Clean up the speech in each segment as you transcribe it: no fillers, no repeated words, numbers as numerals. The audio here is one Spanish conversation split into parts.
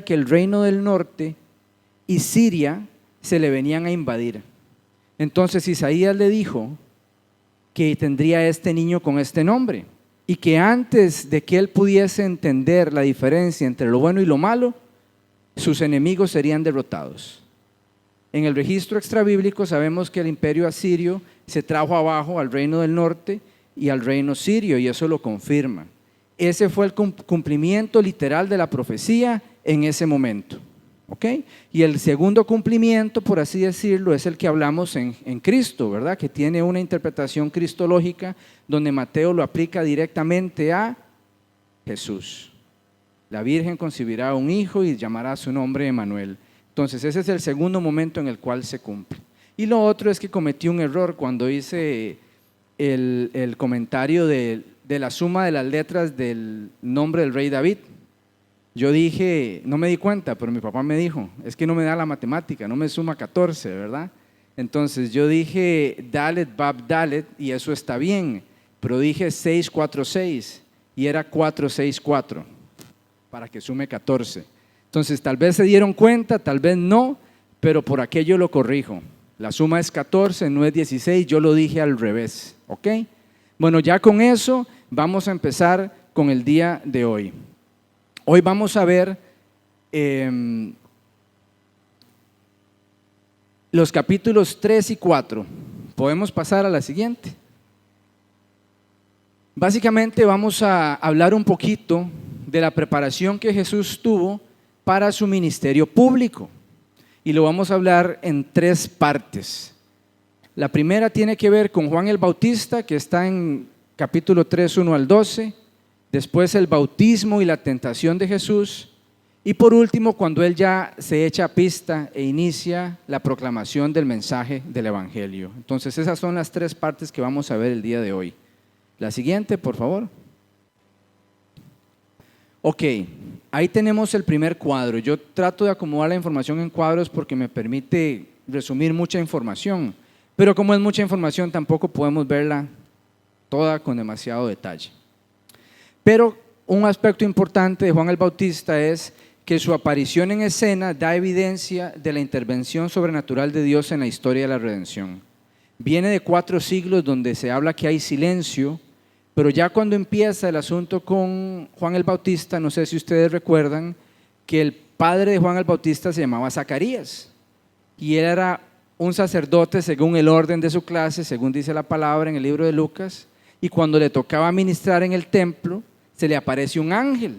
que el reino del norte y Siria se le venían a invadir. Entonces Isaías le dijo que tendría este niño con este nombre y que antes de que él pudiese entender la diferencia entre lo bueno y lo malo, sus enemigos serían derrotados. En el registro extrabíblico sabemos que el imperio asirio se trajo abajo al reino del norte y al reino sirio, y eso lo confirma. Ese fue el cumplimiento literal de la profecía en ese momento. ¿Okay? Y el segundo cumplimiento, por así decirlo, es el que hablamos en Cristo, ¿verdad? Que tiene una interpretación cristológica donde Mateo lo aplica directamente a Jesús. La Virgen concebirá un hijo y llamará su nombre Emmanuel. Entonces ese es el segundo momento en el cual se cumple. Y lo otro es que cometí un error cuando hice el comentario de la suma de las letras del nombre del rey David. Yo dije, no me di cuenta, pero mi papá me dijo, es que no me da la matemática, no me suma 14, ¿verdad? Entonces yo dije Dalet, Bab, Dalet, y eso está bien, pero dije 6, 4, 6, y era 4, 6, 4, para que sume 14. Entonces tal vez se dieron cuenta, tal vez no, pero por aquello lo corrijo. La suma es 14, no es 16, yo lo dije al revés, ¿ok? Bueno, ya con eso vamos a empezar con el día de hoy. Hoy vamos a ver los capítulos 3 y 4. Podemos pasar a la siguiente. Básicamente vamos a hablar un poquito de la preparación que Jesús tuvo para su ministerio público. Y lo vamos a hablar en 3 partes. La primera tiene que ver con Juan el Bautista, que está en capítulo 3, 1 al 12. Después el bautismo y la tentación de Jesús. Y por último, cuando él ya se echa a pista e inicia la proclamación del mensaje del Evangelio. Entonces esas son las 3 partes que vamos a ver el día de hoy. La siguiente, por favor. Ok, ahí tenemos el primer cuadro. Yo trato de acomodar la información en cuadros porque me permite resumir mucha información. Pero como es mucha información, tampoco podemos verla toda con demasiado detalle. Pero un aspecto importante de Juan el Bautista es que su aparición en escena da evidencia de la intervención sobrenatural de Dios en la historia de la redención. Viene de 4 siglos donde se habla que hay silencio, pero ya cuando empieza el asunto con Juan el Bautista, no sé si ustedes recuerdan que el padre de Juan el Bautista se llamaba Zacarías y él era un sacerdote según el orden de su clase, según dice la palabra en el libro de Lucas, y cuando le tocaba ministrar en el templo, se le aparece un ángel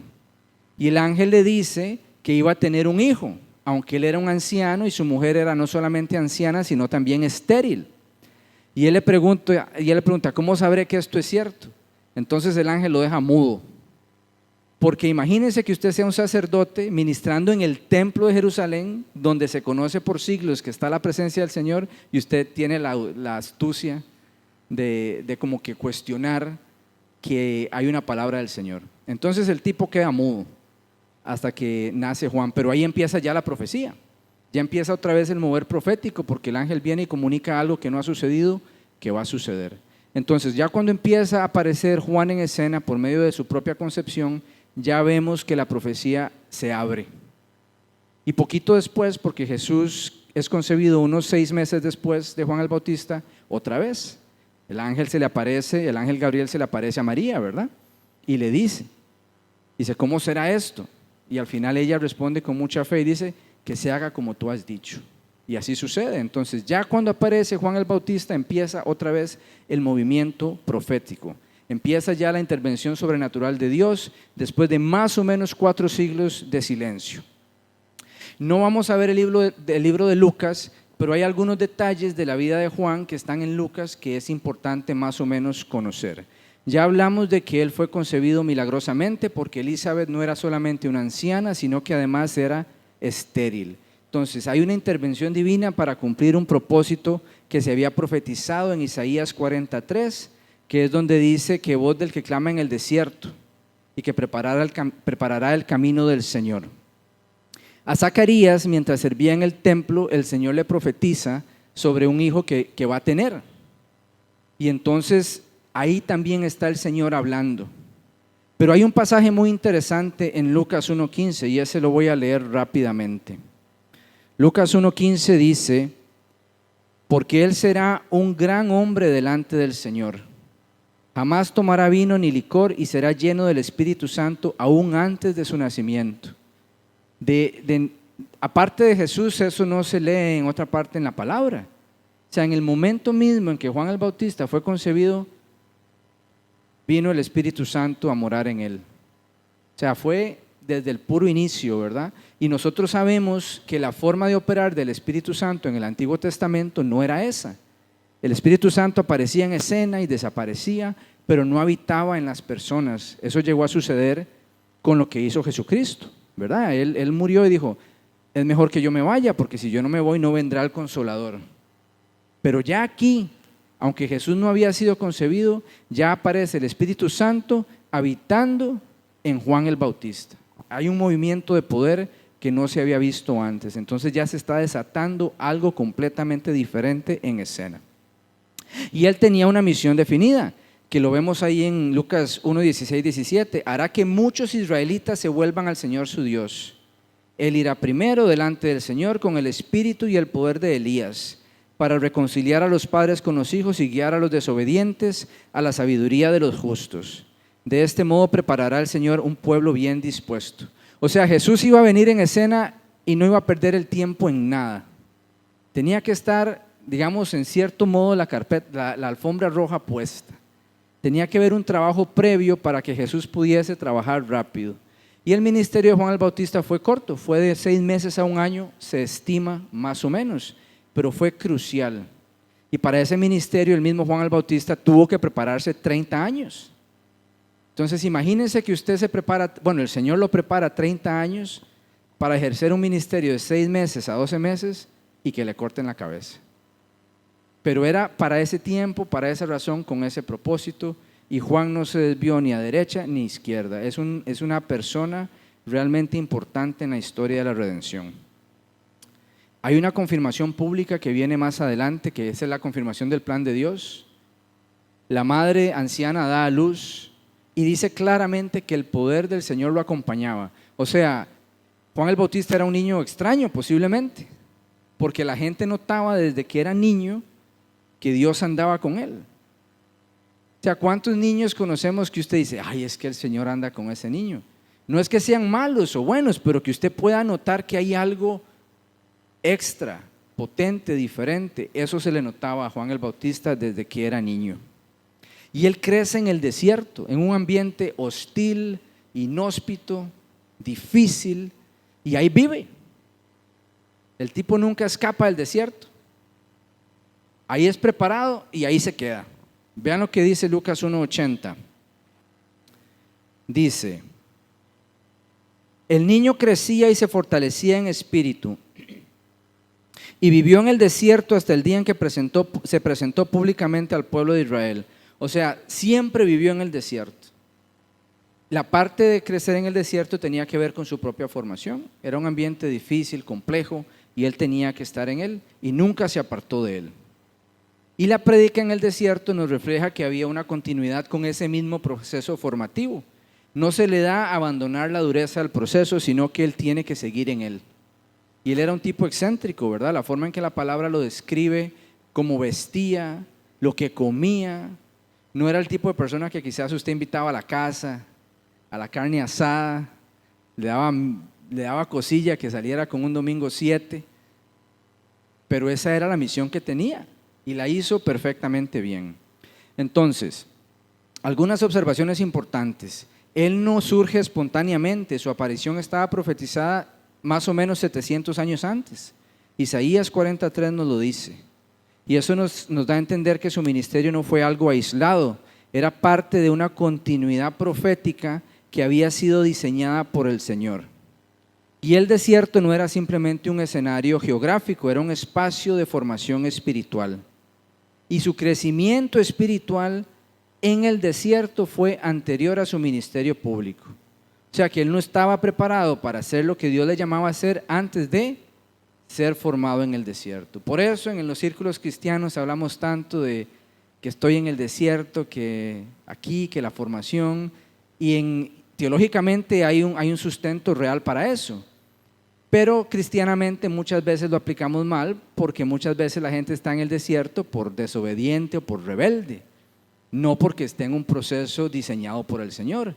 y el ángel le dice que iba a tener un hijo, aunque él era un anciano y su mujer era no solamente anciana sino también estéril. Y él le pregunta, ¿cómo sabré que esto es cierto? Entonces el ángel lo deja mudo, porque imagínense que usted sea un sacerdote ministrando en el templo de Jerusalén, donde se conoce por siglos que está la presencia del Señor, y usted tiene la astucia de como que cuestionar que hay una palabra del Señor. Entonces el tipo queda mudo hasta que nace Juan, pero ahí empieza ya la profecía, ya empieza otra vez el mover profético, porque el ángel viene y comunica algo que no ha sucedido, que va a suceder. Entonces ya cuando empieza a aparecer Juan en escena por medio de su propia concepción, ya vemos que la profecía se abre. Y poquito después, porque Jesús es concebido unos 6 meses después de Juan el Bautista, otra vez el ángel Gabriel se le aparece a María, ¿verdad? Y le dice, ¿cómo será esto? Y al final ella responde con mucha fe y dice, que se haga como tú has dicho. Y así sucede. Entonces ya cuando aparece Juan el Bautista empieza otra vez el movimiento profético. Empieza ya la intervención sobrenatural de Dios después de más o menos 4 siglos de silencio. No vamos a ver el libro de Lucas, pero hay algunos detalles de la vida de Juan que están en Lucas que es importante más o menos conocer. Ya hablamos de que él fue concebido milagrosamente porque Elizabeth no era solamente una anciana, sino que además era estéril. Entonces hay una intervención divina para cumplir un propósito que se había profetizado en Isaías 43, que es donde dice que voz del que clama en el desierto y que preparará el camino del Señor. A Zacarías, mientras servía en el templo, el Señor le profetiza sobre un hijo que va a tener. Y entonces ahí también está el Señor hablando. Pero hay un pasaje muy interesante en Lucas 1:15 y ese lo voy a leer rápidamente. Lucas 1:15 dice: porque él será un gran hombre delante del Señor. Jamás tomará vino ni licor y será lleno del Espíritu Santo aún antes de su nacimiento. Aparte de Jesús, eso no se lee en otra parte en la palabra. O sea, en el momento mismo en que Juan el Bautista fue concebido, vino el Espíritu Santo a morar en él. O sea, fue desde el puro inicio, ¿verdad? Y nosotros sabemos que la forma de operar del Espíritu Santo en el Antiguo Testamento no era esa. El Espíritu Santo aparecía en escena y desaparecía, pero no habitaba en las personas. Eso llegó a suceder con lo que hizo Jesucristo, ¿verdad? Él murió y dijo: es mejor que yo me vaya, porque si yo no me voy no vendrá el Consolador. Pero ya aquí, aunque Jesús no había sido concebido, ya aparece el Espíritu Santo habitando en Juan el Bautista. Hay un movimiento de poder que no se había visto antes. Entonces ya se está desatando algo completamente diferente en escena. Y él tenía una misión definida, que lo vemos ahí en Lucas 1:16-17. Hará que muchos israelitas se vuelvan al Señor su Dios. Él irá primero delante del Señor con el espíritu y el poder de Elías, para reconciliar a los padres con los hijos y guiar a los desobedientes a la sabiduría de los justos. De este modo preparará el Señor un pueblo bien dispuesto. O sea, Jesús iba a venir en escena y no iba a perder el tiempo en nada. Tenía que estar, digamos, en cierto modo la alfombra roja puesta. Tenía que haber un trabajo previo para que Jesús pudiese trabajar rápido. Y el ministerio de Juan el Bautista fue corto, fue de 6 meses a 1 año, se estima más o menos, pero fue crucial. Y para ese ministerio el mismo Juan el Bautista tuvo que prepararse 30 años. Entonces imagínense que usted se prepara, bueno, el Señor lo prepara 30 años para ejercer un ministerio de 6 meses a 12 meses y que le corten la cabeza. Pero era para ese tiempo, para esa razón, con ese propósito, y Juan no se desvió ni a derecha ni a izquierda. Es una persona realmente importante en la historia de la redención. Hay una confirmación pública que viene más adelante, que esa es la confirmación del plan de Dios. La madre anciana da a luz y dice claramente que el poder del Señor lo acompañaba. O sea, Juan el Bautista era un niño extraño posiblemente, porque la gente notaba desde que era niño que Dios andaba con él. O sea, ¿cuántos niños conocemos que usted dice: ay, es que el Señor anda con ese niño? No es que sean malos o buenos, pero que usted pueda notar que hay algo extra, potente, diferente. Eso se le notaba a Juan el Bautista desde que era niño. Y él crece en el desierto, en un ambiente hostil, inhóspito, difícil, y ahí vive. El tipo nunca escapa del desierto. Ahí es preparado y ahí se queda. Vean lo que dice Lucas 1:80. Dice: el niño crecía y se fortalecía en espíritu y vivió en el desierto hasta el día en que se presentó públicamente al pueblo de Israel. O sea, siempre vivió en el desierto. La parte de crecer en el desierto tenía que ver con su propia formación. Era un ambiente difícil, complejo, y él tenía que estar en él y nunca se apartó de él. Y la prédica en el desierto nos refleja que había una continuidad con ese mismo proceso formativo. No se le da a abandonar la dureza del proceso, sino que él tiene que seguir en él. Y él era un tipo excéntrico, ¿verdad? La forma en que la palabra lo describe, cómo vestía, lo que comía. No era el tipo de persona que quizás usted invitaba a la casa, a la carne asada, le daba cosilla que saliera con un domingo 7, pero esa era la misión que tenía y la hizo perfectamente bien. Entonces, algunas observaciones importantes. Él no surge espontáneamente, su aparición estaba profetizada más o menos 700 años antes. Isaías 43 nos lo dice. Y eso nos da a entender que su ministerio no fue algo aislado, era parte de una continuidad profética que había sido diseñada por el Señor. Y el desierto no era simplemente un escenario geográfico, era un espacio de formación espiritual. Y su crecimiento espiritual en el desierto fue anterior a su ministerio público. O sea que él no estaba preparado para hacer lo que Dios le llamaba a hacer antes de ser formado en el desierto. Por eso en los círculos cristianos hablamos tanto de que estoy en el desierto, que aquí, que la formación, y teológicamente hay un sustento real para eso. Pero cristianamente muchas veces lo aplicamos mal, porque muchas veces la gente está en el desierto por desobediente o por rebelde, no porque esté en un proceso diseñado por el Señor.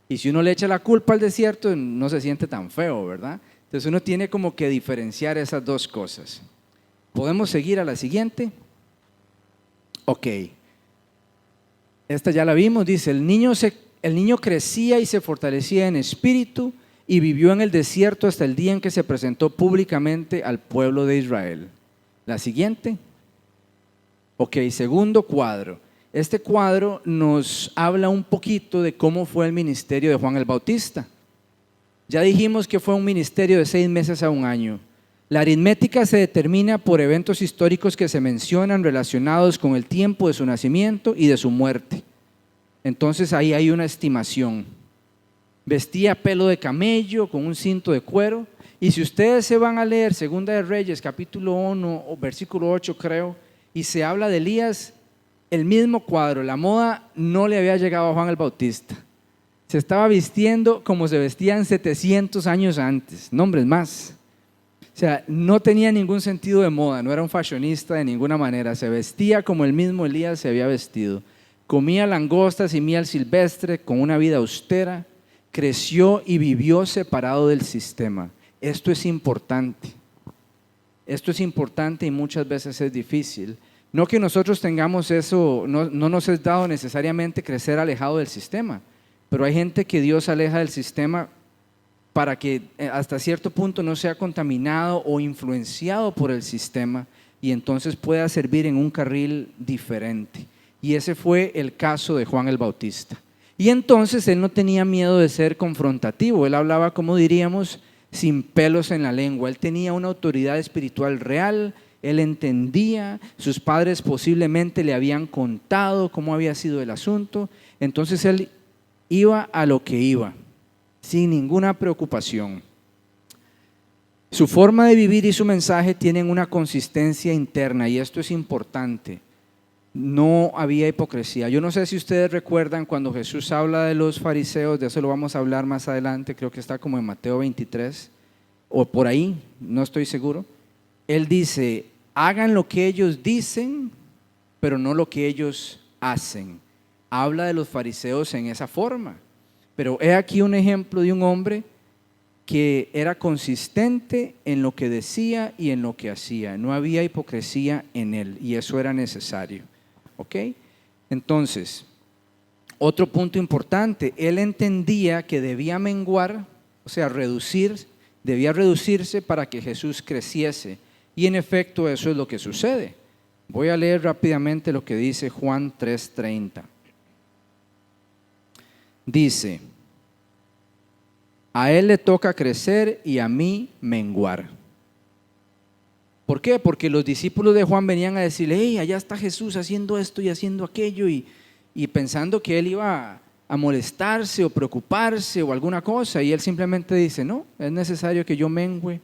Y si uno le echa la culpa al desierto, no se siente tan feo, ¿verdad? Entonces uno tiene como que diferenciar esas dos cosas. ¿Podemos seguir a la siguiente? Ok. Esta ya la vimos, dice, el niño crecía y se fortalecía en espíritu y vivió en el desierto hasta el día en que se presentó públicamente al pueblo de Israel. La siguiente. Ok, segundo cuadro. Este cuadro nos habla un poquito de cómo fue el ministerio de Juan el Bautista. Ya dijimos que fue un ministerio de 6 meses a 1 año. La aritmética se determina por eventos históricos que se mencionan relacionados con el tiempo de su nacimiento y de su muerte. Entonces ahí hay una estimación. Vestía pelo de camello con un cinto de cuero. Y si ustedes se van a leer Segunda de Reyes, capítulo 1, o versículo 8 creo, y se habla de Elías, el mismo cuadro, la moda no le había llegado a Juan el Bautista. Se estaba vistiendo como se vestían 700 años antes, nombres más. O sea, no tenía ningún sentido de moda, no era un fashionista de ninguna manera, se vestía como el mismo Elías se había vestido. Comía langostas y miel silvestre con una vida austera, creció y vivió separado del sistema. Esto es importante. Esto es importante y muchas veces es difícil. No que nosotros tengamos eso, no nos es dado necesariamente crecer alejado del sistema, pero hay gente que Dios aleja del sistema para que hasta cierto punto no sea contaminado o influenciado por el sistema y entonces pueda servir en un carril diferente. Y ese fue el caso de Juan el Bautista. Y entonces él no tenía miedo de ser confrontativo, él hablaba, como diríamos, sin pelos en la lengua. Él tenía una autoridad espiritual real, él entendía, sus padres posiblemente le habían contado cómo había sido el asunto, entonces él iba a lo que iba, sin ninguna preocupación. Su forma de vivir y su mensaje tienen una consistencia interna y esto es importante. No había hipocresía. Yo no sé si ustedes recuerdan cuando Jesús habla de los fariseos, de eso lo vamos a hablar más adelante, creo que está como en Mateo 23 o por ahí, no estoy seguro. Él dice, hagan lo que ellos dicen, pero no lo que ellos hacen. Habla de los fariseos en esa forma, pero he aquí un ejemplo de un hombre que era consistente en lo que decía y en lo que hacía. No había hipocresía en él y eso era necesario. ¿Ok? Entonces, otro punto importante, él entendía que debía menguar, o sea, debía reducirse para que Jesús creciese. Y en efecto eso es lo que sucede. Voy a leer rápidamente lo que dice Juan 3:30. Dice, a él le toca crecer y a mí menguar. ¿Por qué? Porque los discípulos de Juan venían a decirle, hey, allá está Jesús haciendo esto y haciendo aquello y pensando que él iba a molestarse o preocuparse o alguna cosa, y él simplemente dice, no, es necesario que yo mengüe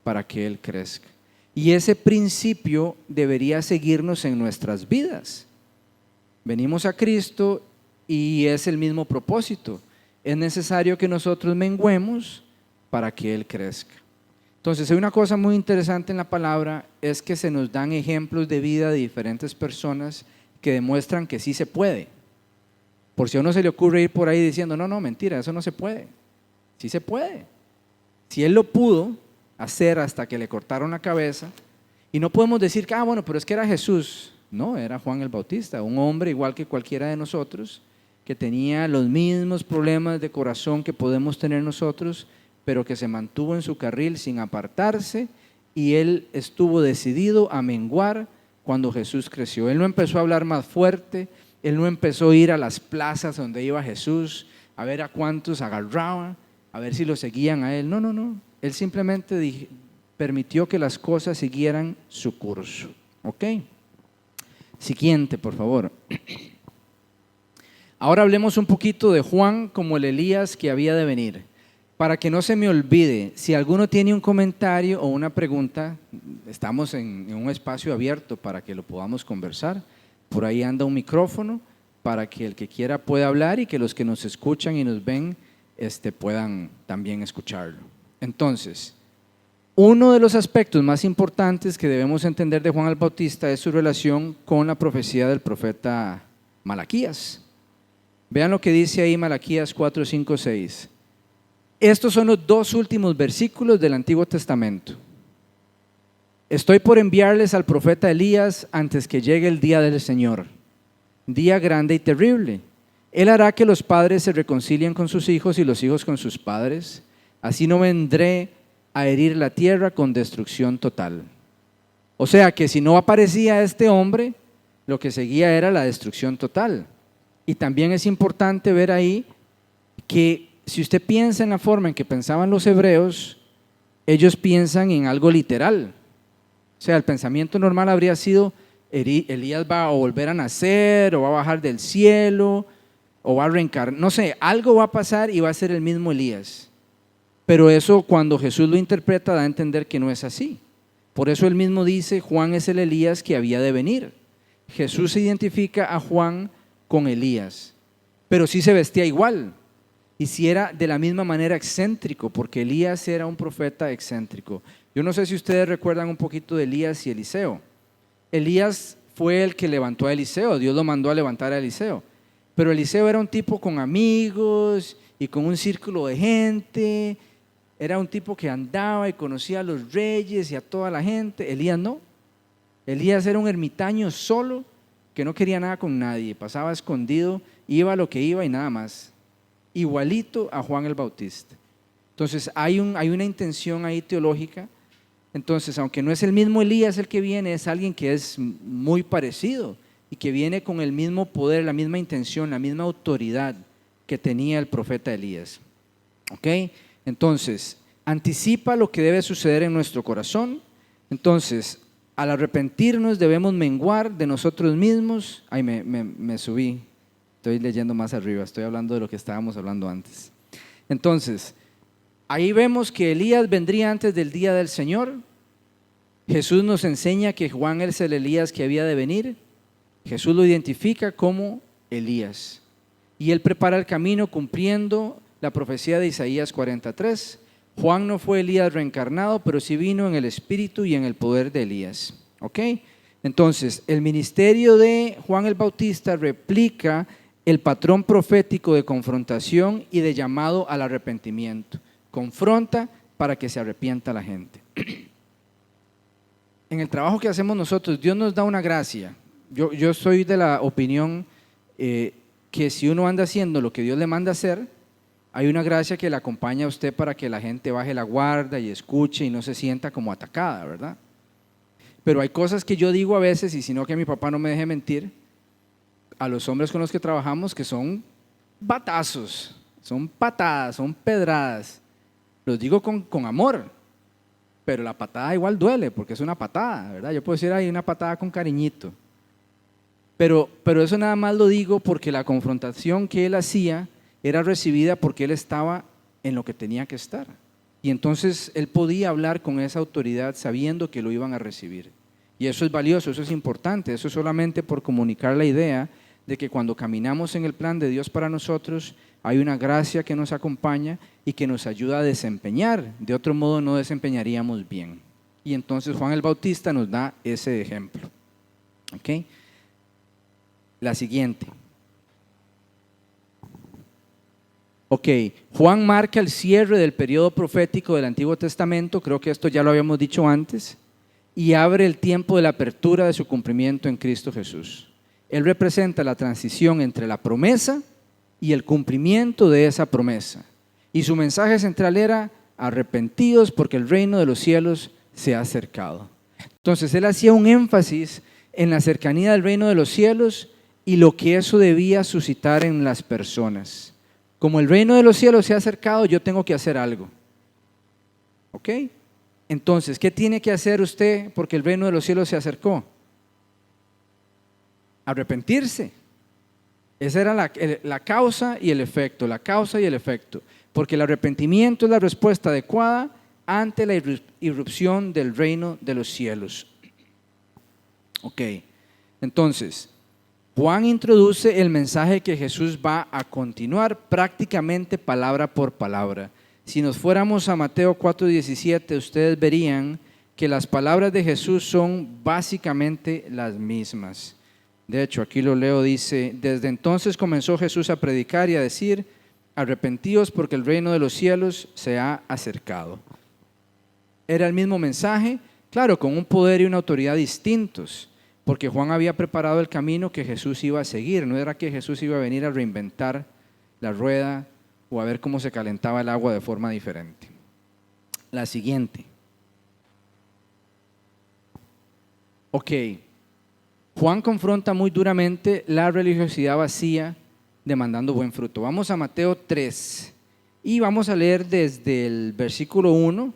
para que él crezca. Y ese principio debería seguirnos en nuestras vidas. Venimos a Cristo y es el mismo propósito. Es necesario que nosotros menguemos para que él crezca. Entonces, hay una cosa muy interesante en la palabra, es que se nos dan ejemplos de vida de diferentes personas que demuestran que sí se puede. Por si a uno se le ocurre ir por ahí diciendo, no, mentira, eso no se puede. Sí se puede. Si él lo pudo hacer hasta que le cortaron la cabeza, y no podemos decir que, bueno, pero es que era Jesús. No, era Juan el Bautista, un hombre igual que cualquiera de nosotros, que tenía los mismos problemas de corazón que podemos tener nosotros, pero que se mantuvo en su carril sin apartarse, y él estuvo decidido a menguar cuando Jesús creció. Él no empezó a hablar más fuerte, él no empezó a ir a las plazas donde iba Jesús a ver a cuántos agarraba, a ver si lo seguían a él. No, él simplemente permitió que las cosas siguieran su curso. ¿Ok? Siguiente, por favor. Ahora hablemos un poquito de Juan como el Elías que había de venir. Para que no se me olvide, si alguno tiene un comentario o una pregunta, estamos en un espacio abierto para que lo podamos conversar. Por ahí anda un micrófono para que el que quiera pueda hablar y que los que nos escuchan y nos ven puedan también escucharlo. Entonces, uno de los aspectos más importantes que debemos entender de Juan el Bautista es su relación con la profecía del profeta Malaquías. Vean lo que dice ahí Malaquías 4, 5, 6. Estos son los dos últimos versículos del Antiguo Testamento. Estoy por enviarles al profeta Elías antes que llegue el día del Señor, día grande y terrible. Él hará que los padres se reconcilien con sus hijos y los hijos con sus padres. Así no vendré a herir la tierra con destrucción total. O sea que si no aparecía este hombre, lo que seguía era la destrucción total. Y también es importante ver ahí que si usted piensa en la forma en que pensaban los hebreos, ellos piensan en algo literal. O sea, el pensamiento normal habría sido: Elías va a volver a nacer, o va a bajar del cielo, o va a reencarnar, no sé, algo va a pasar y va a ser el mismo Elías. Pero eso, cuando Jesús lo interpreta, da a entender que no es así. Por eso él mismo dice: Juan es el Elías que había de venir. Jesús identifica a Juan con Elías, pero sí se vestía igual y sí era de la misma manera excéntrico, porque Elías era un profeta excéntrico. Yo no sé si ustedes recuerdan un poquito de Elías y Eliseo. Elías fue el que levantó a Eliseo, Dios lo mandó a levantar a Eliseo, pero Eliseo era un tipo con amigos y con un círculo de gente. Era un tipo que andaba y conocía a los reyes y a toda la gente. Elías no. Elías era un ermitaño solo que no quería nada con nadie, pasaba escondido, iba a lo que iba y nada más. Igualito a Juan el Bautista. Entonces hay una intención ahí teológica. Entonces, aunque no es el mismo Elías el que viene, es alguien que es muy parecido y que viene con el mismo poder, la misma intención, la misma autoridad que tenía el profeta Elías. ¿Ok? Entonces, anticipa lo que debe suceder en nuestro corazón. Entonces, al arrepentirnos debemos menguar de nosotros mismos. Ay, me subí, estoy leyendo más arriba, estoy hablando de lo que estábamos hablando antes. Entonces, ahí vemos que Elías vendría antes del día del Señor. Jesús nos enseña que Juan es el Elías que había de venir. Jesús lo identifica como Elías y él prepara el camino cumpliendo la profecía de Isaías 43. Juan no fue Elías reencarnado, pero sí vino en el espíritu y en el poder de Elías. ¿Ok? Entonces, el ministerio de Juan el Bautista replica el patrón profético de confrontación y de llamado al arrepentimiento. Confronta para que se arrepienta la gente. En el trabajo que hacemos nosotros, Dios nos da una gracia. Yo soy de la opinión que si uno anda haciendo lo que Dios le manda hacer, hay una gracia que le acompaña a usted para que la gente baje la guardia y escuche y no se sienta como atacada, ¿verdad? Pero hay cosas que yo digo a veces, y si no que mi papá no me deje mentir, a los hombres con los que trabajamos, que son batazos, son patadas, son pedradas. Los digo con amor, pero la patada igual duele porque es una patada, ¿verdad? Yo puedo decir ahí una patada con cariñito. Pero eso nada más lo digo porque la confrontación que él hacía era recibida porque él estaba en lo que tenía que estar. Y entonces él podía hablar con esa autoridad sabiendo que lo iban a recibir. Y eso es valioso, eso es importante. Eso es solamente por comunicar la idea de que cuando caminamos en el plan de Dios para nosotros, hay una gracia que nos acompaña y que nos ayuda a desempeñar. De otro modo no desempeñaríamos bien. Y entonces Juan el Bautista nos da ese ejemplo. ¿Ok? La siguiente. Ok, Juan marca el cierre del periodo profético del Antiguo Testamento, creo que esto ya lo habíamos dicho antes, y abre el tiempo de la apertura de su cumplimiento en Cristo Jesús. Él representa la transición entre la promesa y el cumplimiento de esa promesa. Y su mensaje central era: arrepentidos porque el reino de los cielos se ha acercado. Entonces él hacía un énfasis en la cercanía del reino de los cielos y lo que eso debía suscitar en las personas. Como el reino de los cielos se ha acercado, yo tengo que hacer algo. ¿Ok? Entonces, ¿qué tiene que hacer usted porque el reino de los cielos se acercó? Arrepentirse. Esa era la causa y el efecto, la causa y el efecto. Porque el arrepentimiento es la respuesta adecuada ante la irrupción del reino de los cielos. Ok, entonces, Juan introduce el mensaje que Jesús va a continuar prácticamente palabra por palabra. Si nos fuéramos a Mateo 4:17, ustedes verían que las palabras de Jesús son básicamente las mismas. De hecho, aquí lo leo, dice: desde entonces comenzó Jesús a predicar y a decir: arrepentíos porque el reino de los cielos se ha acercado. Era el mismo mensaje, claro, con un poder y una autoridad distintos, porque Juan había preparado el camino que Jesús iba a seguir. No era que Jesús iba a venir a reinventar la rueda o a ver cómo se calentaba el agua de forma diferente. La siguiente. Ok, Juan confronta muy duramente la religiosidad vacía, demandando buen fruto. Vamos a Mateo 3 y vamos a leer desde el versículo 1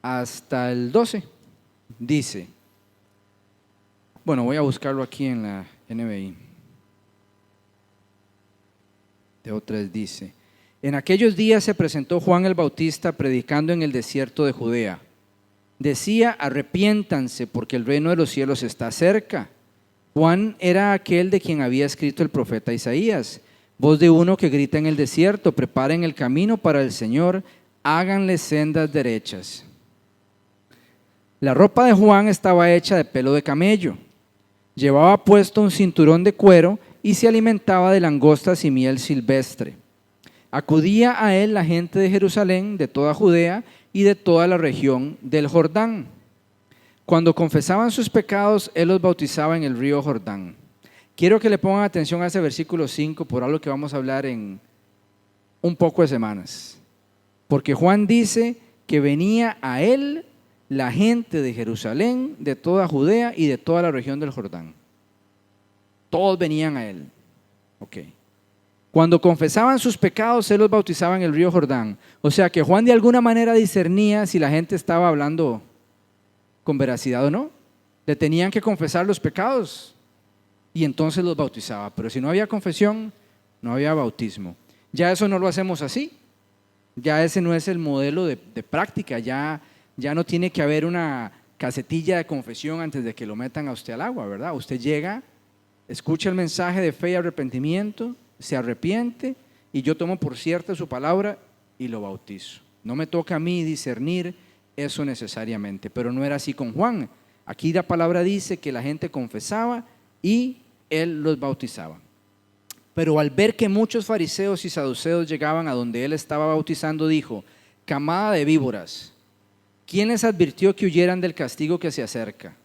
hasta el 12. Dice, bueno, voy a buscarlo aquí en la NBI. Mateo 3 dice: en aquellos días se presentó Juan el Bautista predicando en el desierto de Judea. Decía: arrepiéntanse porque el reino de los cielos está cerca. Juan era aquel de quien había escrito el profeta Isaías: voz de uno que grita en el desierto, preparen el camino para el Señor, háganle sendas derechas. La ropa de Juan estaba hecha de pelo de camello, llevaba puesto un cinturón de cuero y se alimentaba de langostas y miel silvestre. Acudía a él la gente de Jerusalén, de toda Judea y de toda la región del Jordán. Cuando confesaban sus pecados, él los bautizaba en el río Jordán. Quiero que le pongan atención a ese versículo 5 por algo que vamos a hablar en un poco de semanas. Porque Juan dice que venía a él la gente de Jerusalén, de toda Judea y de toda la región del Jordán. Todos venían a él. Ok. Cuando confesaban sus pecados, él los bautizaba en el río Jordán. O sea que Juan de alguna manera discernía si la gente estaba hablando con veracidad o no. Le tenían que confesar los pecados y entonces los bautizaba. Pero si no había confesión, no había bautismo. Ya eso no lo hacemos así. Ya ese no es el modelo de práctica. Ya no tiene que haber una casetilla de confesión antes de que lo metan a usted al agua, ¿verdad? Usted llega, escucha el mensaje de fe y arrepentimiento, se arrepiente y yo tomo por cierta su palabra y lo bautizo. No me toca a mí discernir eso necesariamente, pero no era así con Juan. Aquí la palabra dice que la gente confesaba y él los bautizaba. Pero al ver que muchos fariseos y saduceos llegaban a donde él estaba bautizando, dijo: camada de víboras, ¿quién les advirtió que huyeran del castigo que se acerca?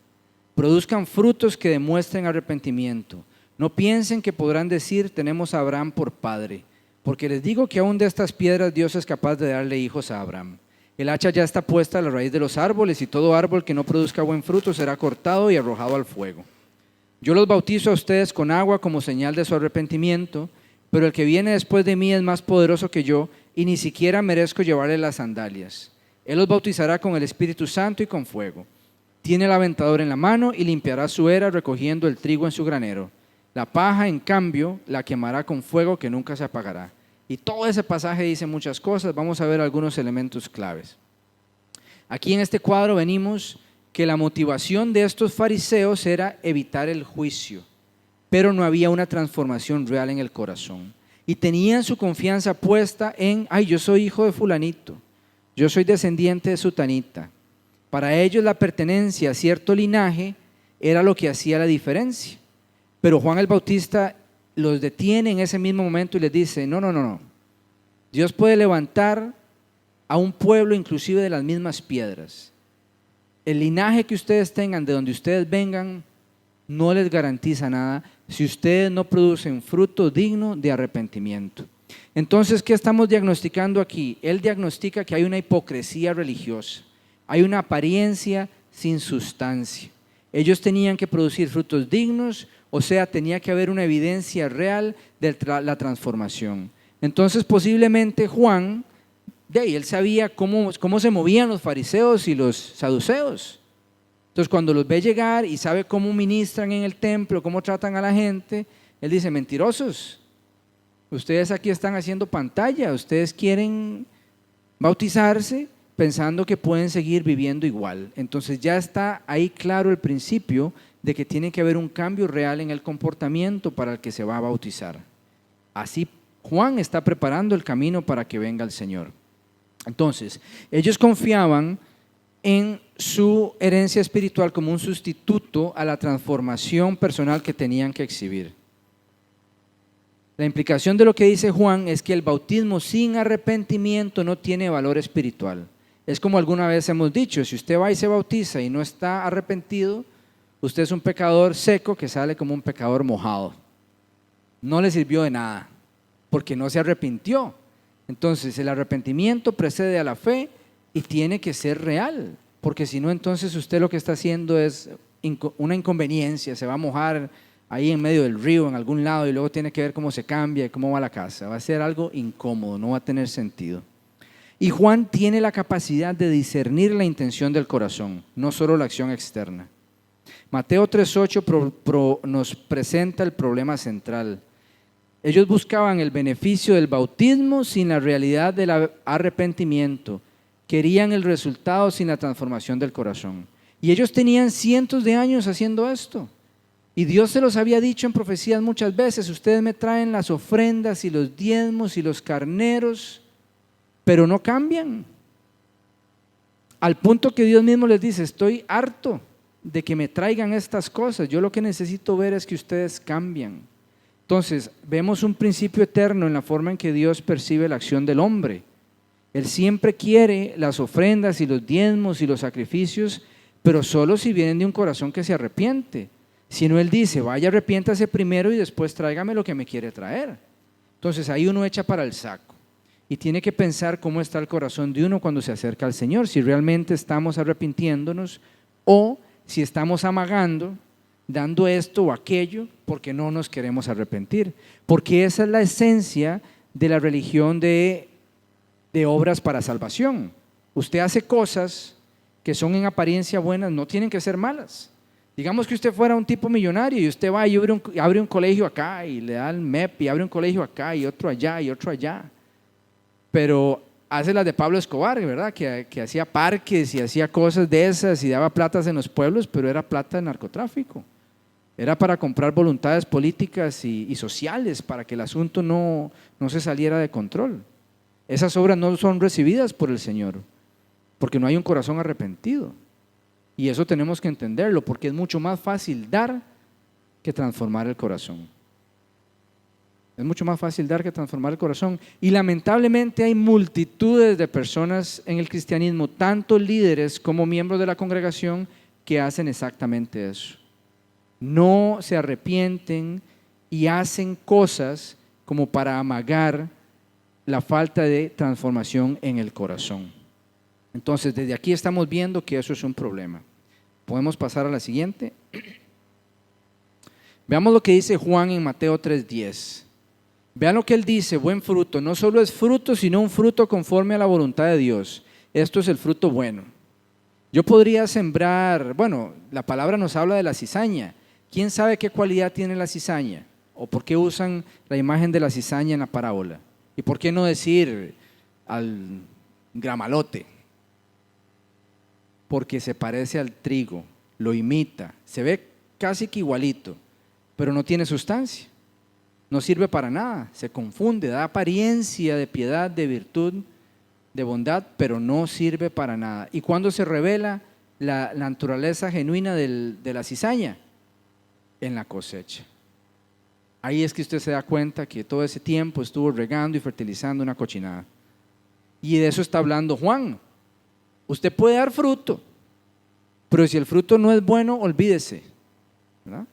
Produzcan frutos que demuestren arrepentimiento. No piensen que podrán decir: tenemos a Abraham por padre, porque les digo que aún de estas piedras Dios es capaz de darle hijos a Abraham. El hacha ya está puesta a la raíz de los árboles y todo árbol que no produzca buen fruto será cortado y arrojado al fuego. Yo los bautizo a ustedes con agua como señal de su arrepentimiento, pero el que viene después de mí es más poderoso que yo y ni siquiera merezco llevarle las sandalias. Él los bautizará con el Espíritu Santo y con fuego. Tiene el aventador en la mano y limpiará su era recogiendo el trigo en su granero. La paja, en cambio, la quemará con fuego que nunca se apagará. Y todo ese pasaje dice muchas cosas. Vamos a ver algunos elementos claves. Aquí en este cuadro venimos que la motivación de estos fariseos era evitar el juicio, pero no había una transformación real en el corazón. Y tenían su confianza puesta en: ay, yo soy hijo de fulanito, yo soy descendiente de sutanita. Para ellos la pertenencia a cierto linaje era lo que hacía la diferencia. Pero Juan el Bautista los detiene en ese mismo momento y les dice: no. Dios puede levantar a un pueblo inclusive de las mismas piedras. El linaje que ustedes tengan, de donde ustedes vengan, no les garantiza nada si ustedes no producen fruto digno de arrepentimiento. Entonces, ¿qué estamos diagnosticando aquí? Él diagnostica que hay una hipocresía religiosa, hay una apariencia sin sustancia. Ellos tenían que producir frutos dignos, o sea, tenía que haber una evidencia real de la transformación. Entonces, posiblemente Juan, él sabía cómo se movían los fariseos y los saduceos. Entonces, cuando los ve llegar y sabe cómo ministran en el templo, cómo tratan a la gente, él dice: mentirosos, ustedes aquí están haciendo pantalla, ustedes quieren bautizarse, pensando que pueden seguir viviendo igual. Entonces ya está ahí claro el principio de que tiene que haber un cambio real en el comportamiento para el que se va a bautizar. Así Juan está preparando el camino para que venga el Señor. Entonces, ellos confiaban en su herencia espiritual como un sustituto a la transformación personal que tenían que exhibir. La implicación de lo que dice Juan es que el bautismo sin arrepentimiento no tiene valor espiritual. Es como alguna vez hemos dicho, si usted va y se bautiza y no está arrepentido, usted es un pecador seco que sale como un pecador mojado. No le sirvió de nada, porque no se arrepintió. Entonces el arrepentimiento precede a la fe y tiene que ser real, porque si no, entonces usted lo que está haciendo es una inconveniencia, se va a mojar ahí en medio del río, en algún lado, y luego tiene que ver cómo se cambia y cómo va a la casa. Va a ser algo incómodo, no va a tener sentido. Y Juan tiene la capacidad de discernir la intención del corazón, no solo la acción externa. Mateo 3:8 nos presenta el problema central. Ellos buscaban el beneficio del bautismo sin la realidad del arrepentimiento. Querían el resultado sin la transformación del corazón. Y ellos tenían cientos de años haciendo esto. Y Dios se los había dicho en profecías muchas veces: ustedes me traen las ofrendas y los diezmos y los carneros, pero no cambian. Al punto que Dios mismo les dice: estoy harto de que me traigan estas cosas, yo lo que necesito ver es que ustedes cambian. Entonces, vemos un principio eterno en la forma en que Dios percibe la acción del hombre. Él siempre quiere las ofrendas y los diezmos y los sacrificios, pero solo si vienen de un corazón que se arrepiente. Si no, Él dice: vaya, arrepiéntase primero y después tráigame lo que me quiere traer. Entonces ahí uno echa para el saco y tiene que pensar cómo está el corazón de uno cuando se acerca al Señor, si realmente estamos arrepintiéndonos o si estamos amagando, dando esto o aquello porque no nos queremos arrepentir, porque esa es la esencia de la religión de obras para salvación. Usted hace cosas que son en apariencia buenas, no tienen que ser malas. Digamos que usted fuera un tipo millonario y usted va y abre un colegio acá y le da el MEP y abre un colegio acá y otro allá y otro allá, pero hace las de Pablo Escobar, ¿verdad? Que hacía parques y hacía cosas de esas y daba platas en los pueblos, pero era plata de narcotráfico. Era para comprar voluntades políticas y sociales para que el asunto no se saliera de control. Esas obras no son recibidas por el Señor porque no hay un corazón arrepentido. Y eso tenemos que entenderlo, porque es mucho más fácil dar que transformar el corazón. Es mucho más fácil dar que transformar el corazón. Y lamentablemente hay multitudes de personas en el cristianismo, tanto líderes como miembros de la congregación, que hacen exactamente eso. No se arrepienten y hacen cosas como para amagar la falta de transformación en el corazón. Entonces, desde aquí estamos viendo que eso es un problema. Podemos pasar a la siguiente. Veamos lo que dice Juan en Mateo 3:10. Vean lo que él dice: buen fruto, no solo es fruto, sino un fruto conforme a la voluntad de Dios. Esto es el fruto bueno. Yo podría sembrar, bueno, la palabra nos habla de la cizaña. ¿Quién sabe qué cualidad tiene la cizaña? ¿O por qué usan la imagen de la cizaña en la parábola? ¿Y por qué no decir al gramalote? Porque se parece al trigo, lo imita, se ve casi que igualito, pero no tiene sustancia, no sirve para nada, se confunde, da apariencia de piedad, de virtud, de bondad, pero no sirve para nada. ¿Y cuándo se revela la naturaleza genuina de la cizaña? En la cosecha. Ahí es que usted se da cuenta que todo ese tiempo estuvo regando y fertilizando una cochinada. Y de eso está hablando Juan. Usted puede dar fruto, pero si el fruto no es bueno, olvídese, ¿verdad?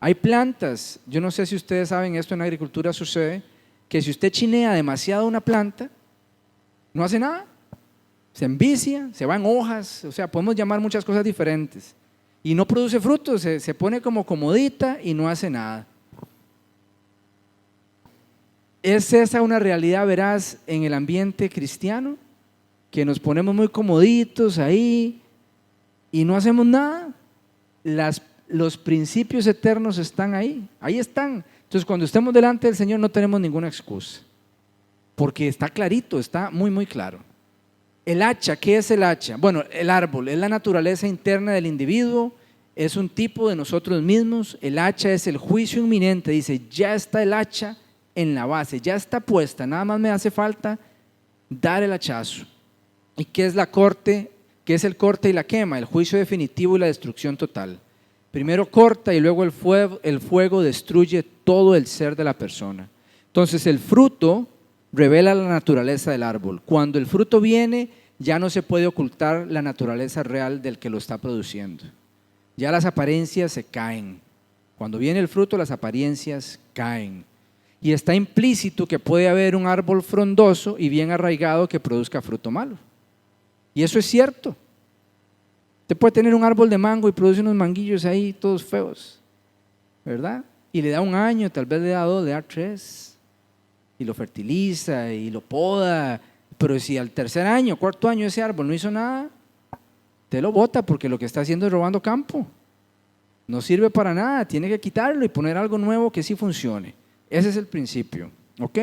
Hay plantas, yo no sé si ustedes saben, esto en agricultura sucede, que si usted chinea demasiado una planta, no hace nada, se envicia, se van hojas, o sea, podemos llamar muchas cosas diferentes, y no produce frutos, se pone como comodita y no hace nada. ¿Es esa una realidad veraz en el ambiente cristiano? Que nos ponemos muy comoditos ahí y no hacemos nada. Los principios eternos están ahí están. Entonces, cuando estemos delante del Señor no tenemos ninguna excusa, porque está clarito, está muy muy claro. El hacha, ¿qué es el hacha? Bueno, el árbol es la naturaleza interna del individuo, es un tipo de nosotros mismos. El hacha es el juicio inminente, dice, ya está el hacha en la base, ya está puesta, nada más me hace falta dar el hachazo. ¿Y qué es la corte? ¿Qué es el corte y la quema? El juicio definitivo y la destrucción total. Primero corta y luego el fuego destruye todo el ser de la persona. Entonces el fruto revela la naturaleza del árbol. Cuando el fruto viene, ya no se puede ocultar la naturaleza real del que lo está produciendo. Ya las apariencias se caen. Cuando viene el fruto, las apariencias caen. Y está implícito que puede haber un árbol frondoso y bien arraigado que produzca fruto malo. Y eso es cierto. Usted puede tener un árbol de mango y produce unos manguillos ahí todos feos, ¿verdad? Y le da un año, tal vez le da 2, le da 3, y lo fertiliza y lo poda, pero si al tercer año, cuarto año ese árbol no hizo nada, te lo bota porque lo que está haciendo es robando campo. No sirve para nada, tiene que quitarlo y poner algo nuevo que sí funcione. Ese es el principio, ¿ok?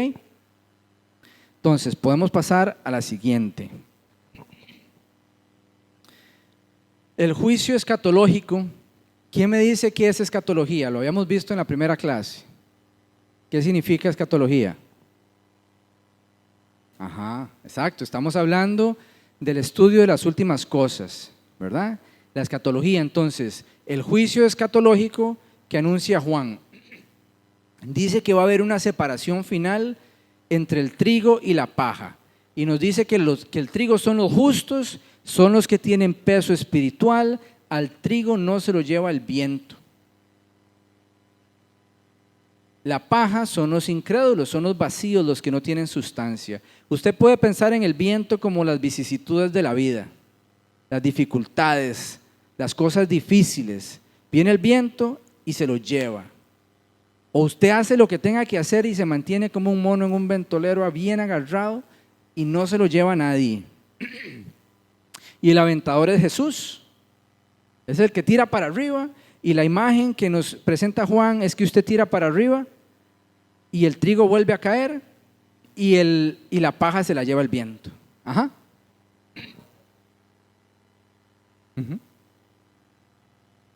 Entonces, podemos pasar a la siguiente. El juicio escatológico. ¿Quién me dice qué es escatología? Lo habíamos visto en la primera clase. ¿Qué significa escatología? Ajá, exacto. Estamos hablando del estudio de las últimas cosas, ¿verdad? La escatología, entonces, el juicio escatológico que anuncia Juan. Dice que va a haber una separación final entre el trigo y la paja. Y nos dice que el trigo son los justos, son los que tienen peso espiritual, al trigo no se lo lleva el viento. La paja son los incrédulos, son los vacíos, los que no tienen sustancia. Usted puede pensar en el viento como las vicisitudes de la vida, las dificultades, las cosas difíciles. Viene el viento y se lo lleva. O usted hace lo que tenga que hacer y se mantiene como un mono en un ventolero bien agarrado y no se lo lleva a nadie. Y el aventador es Jesús, es el que tira para arriba, y la imagen que nos presenta Juan es que usted tira para arriba y el trigo vuelve a caer y la paja se la lleva el viento. Ajá.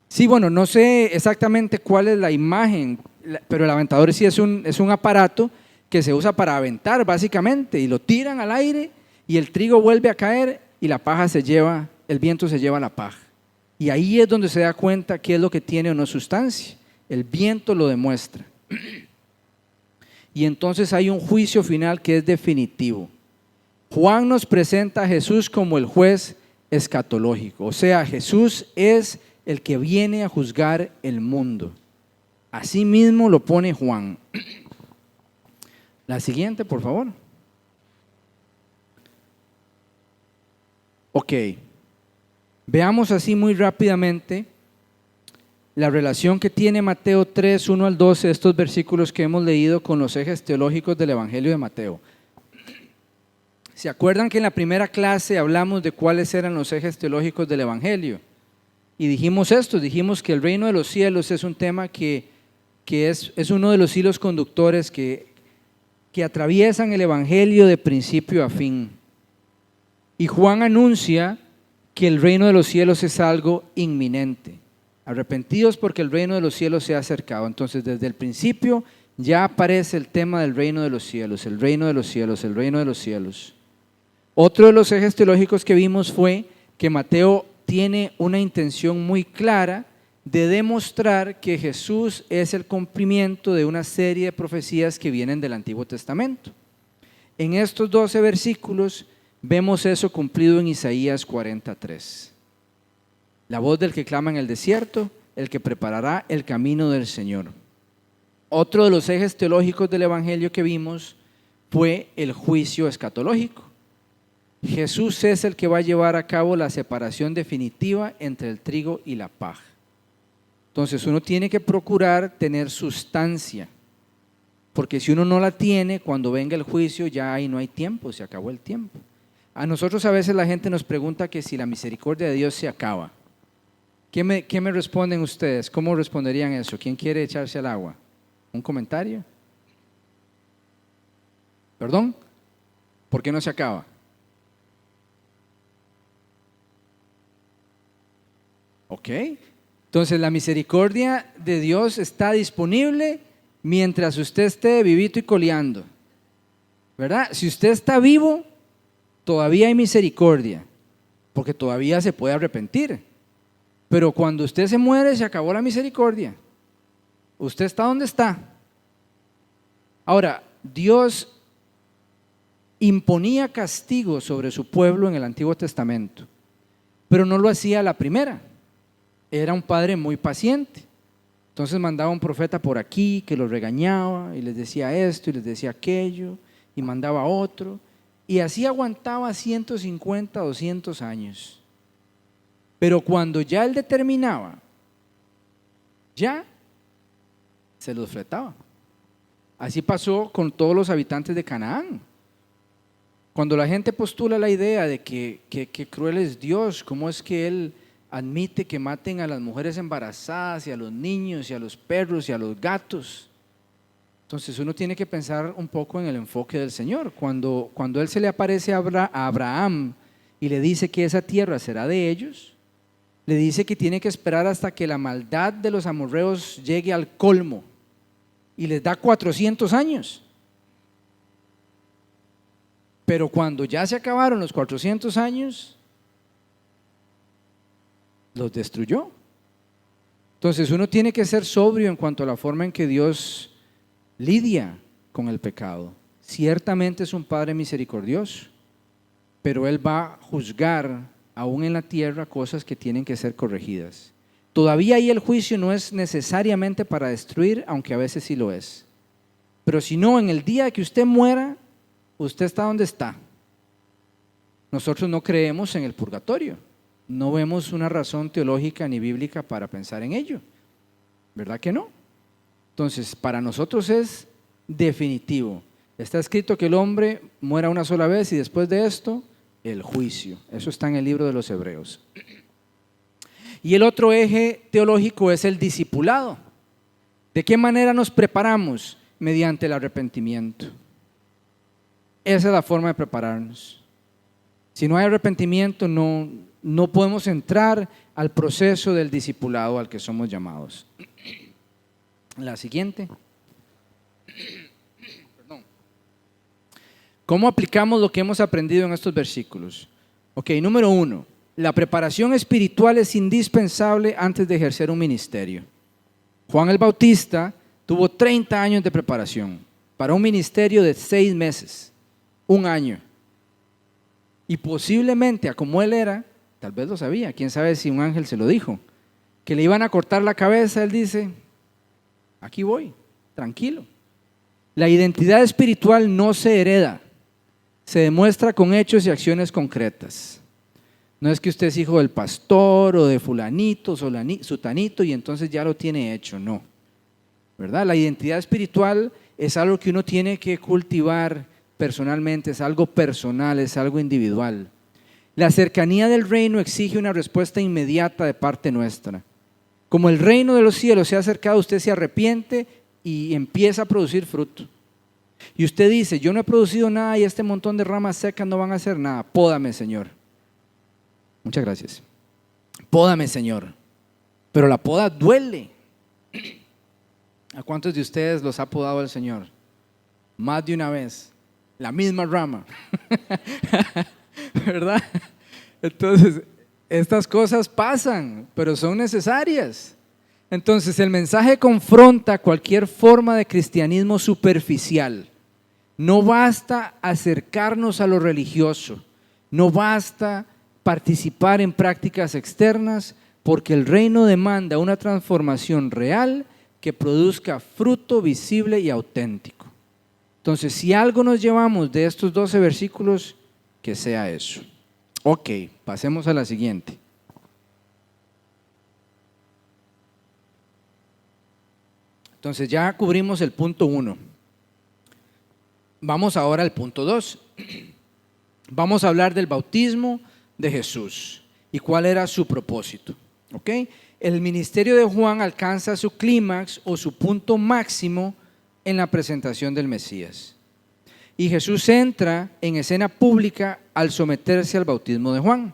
Sí, bueno, no sé exactamente cuál es la imagen, pero el aventador sí es un aparato que se usa para aventar básicamente, y lo tiran al aire y el trigo vuelve a caer y la paja el viento se lleva la paja. Y ahí es donde se da cuenta qué es lo que tiene o no sustancia. El viento lo demuestra. Y entonces hay un juicio final que es definitivo. Juan nos presenta a Jesús como el juez escatológico, o sea, Jesús es el que viene a juzgar el mundo. Así mismo lo pone Juan. La siguiente, por favor. Ok, veamos así muy rápidamente la relación que tiene Mateo 3, 1 al 12, estos versículos que hemos leído con los ejes teológicos del Evangelio de Mateo. ¿Se acuerdan que en la primera clase hablamos de cuáles eran los ejes teológicos del Evangelio? Y dijimos esto, dijimos que el reino de los cielos es un tema que es uno de los hilos conductores que atraviesan el Evangelio de principio a fin. Y Juan anuncia que el reino de los cielos es algo inminente. Arrepentidos porque el reino de los cielos se ha acercado. Entonces, desde el principio ya aparece el tema del reino de los cielos, el reino de los cielos, el reino de los cielos. Otro de los ejes teológicos que vimos fue que Mateo tiene una intención muy clara de demostrar que Jesús es el cumplimiento de una serie de profecías que vienen del Antiguo Testamento. En estos 12 versículos vemos eso cumplido en Isaías 43. La voz del que clama en el desierto, el que preparará el camino del Señor. Otro de los ejes teológicos del Evangelio que vimos fue el juicio escatológico. Jesús es el que va a llevar a cabo la separación definitiva entre el trigo y la paja. Entonces uno tiene que procurar tener sustancia, porque si uno no la tiene, cuando venga el juicio ya ahí no hay tiempo, se acabó el tiempo. A nosotros a veces la gente nos pregunta que si la misericordia de Dios se acaba. ¿Qué me responden ustedes? ¿Cómo responderían eso? ¿Quién quiere echarse al agua? ¿Un comentario? ¿Perdón? ¿Por qué no se acaba? ¿Ok? Entonces la misericordia de Dios está disponible mientras usted esté vivito y coleando, ¿verdad? Si usted está vivo, todavía hay misericordia, porque todavía se puede arrepentir. Pero cuando usted se muere, se acabó la misericordia. Usted está donde está. Ahora, Dios imponía castigo sobre su pueblo en el Antiguo Testamento, pero no lo hacía a la primera. Era un padre muy paciente. Entonces mandaba un profeta por aquí que los regañaba y les decía esto y les decía aquello, y mandaba otro, y así aguantaba 150, 200 años. Pero cuando ya él determinaba, ya se los fletaba. Así pasó con todos los habitantes de Canaán. Cuando la gente postula la idea de que cruel es Dios, ¿cómo es que Él admite que maten a las mujeres embarazadas y a los niños y a los perros y a los gatos? Entonces uno tiene que pensar un poco en el enfoque del Señor. Cuando Él se le aparece a Abraham y le dice que esa tierra será de ellos, le dice que tiene que esperar hasta que la maldad de los amorreos llegue al colmo, y les da 400 años. Pero cuando ya se acabaron los 400 años, los destruyó. Entonces uno tiene que ser sobrio en cuanto a la forma en que Dios lidia con el pecado. Ciertamente es un Padre misericordioso, pero Él va a juzgar aún en la tierra cosas que tienen que ser corregidas. Todavía ahí el juicio no es necesariamente para destruir, aunque a veces sí lo es. Pero si no, en el día que usted muera, usted está donde está. Nosotros no creemos en el purgatorio. No vemos una razón teológica ni bíblica para pensar en ello. ¿Verdad que no? Entonces, para nosotros es definitivo. Está escrito que el hombre muera una sola vez y después de esto, el juicio. Eso está en el libro de los Hebreos. Y el otro eje teológico es el discipulado. ¿De qué manera nos preparamos? Mediante el arrepentimiento. Esa es la forma de prepararnos. Si no hay arrepentimiento, no podemos entrar al proceso del discipulado al que somos llamados. La siguiente. ¿Cómo aplicamos lo que hemos aprendido en estos versículos? Ok, número 1. La preparación espiritual es indispensable antes de ejercer un ministerio. Juan el Bautista tuvo 30 años de preparación para un ministerio de 6 meses, un año. Y posiblemente, a como él era, tal vez lo sabía, quién sabe si un ángel se lo dijo, que le iban a cortar la cabeza. Él dice: aquí voy, tranquilo. La identidad espiritual no se hereda, se demuestra con hechos y acciones concretas. No es que usted es hijo del pastor o de fulanito, sutanito, y entonces ya lo tiene hecho, no. ¿Verdad? La identidad espiritual es algo que uno tiene que cultivar personalmente, es algo personal, es algo individual. La cercanía del reino exige una respuesta inmediata de parte nuestra. Como el reino de los cielos se ha acercado, usted se arrepiente y empieza a producir fruto. Y usted dice: yo no he producido nada y este montón de ramas secas no van a hacer nada. Pódame, Señor. Muchas gracias. Pódame, Señor. Pero la poda duele. ¿A cuántos de ustedes los ha podado el Señor? Más de una vez. La misma rama. ¿Verdad? Entonces, estas cosas pasan, pero son necesarias. Entonces, el mensaje confronta cualquier forma de cristianismo superficial. No basta acercarnos a lo religioso. No basta participar en prácticas externas, porque el reino demanda una transformación real que produzca fruto visible y auténtico. Entonces, si algo nos llevamos de estos 12 versículos, que sea eso. Ok, pasemos a la siguiente. Entonces ya cubrimos el punto 1. Vamos ahora al punto 2. Vamos a hablar del bautismo de Jesús y cuál era su propósito. ¿Ok? El ministerio de Juan alcanza su clímax o su punto máximo en la presentación del Mesías. Y Jesús entra en escena pública al someterse al bautismo de Juan.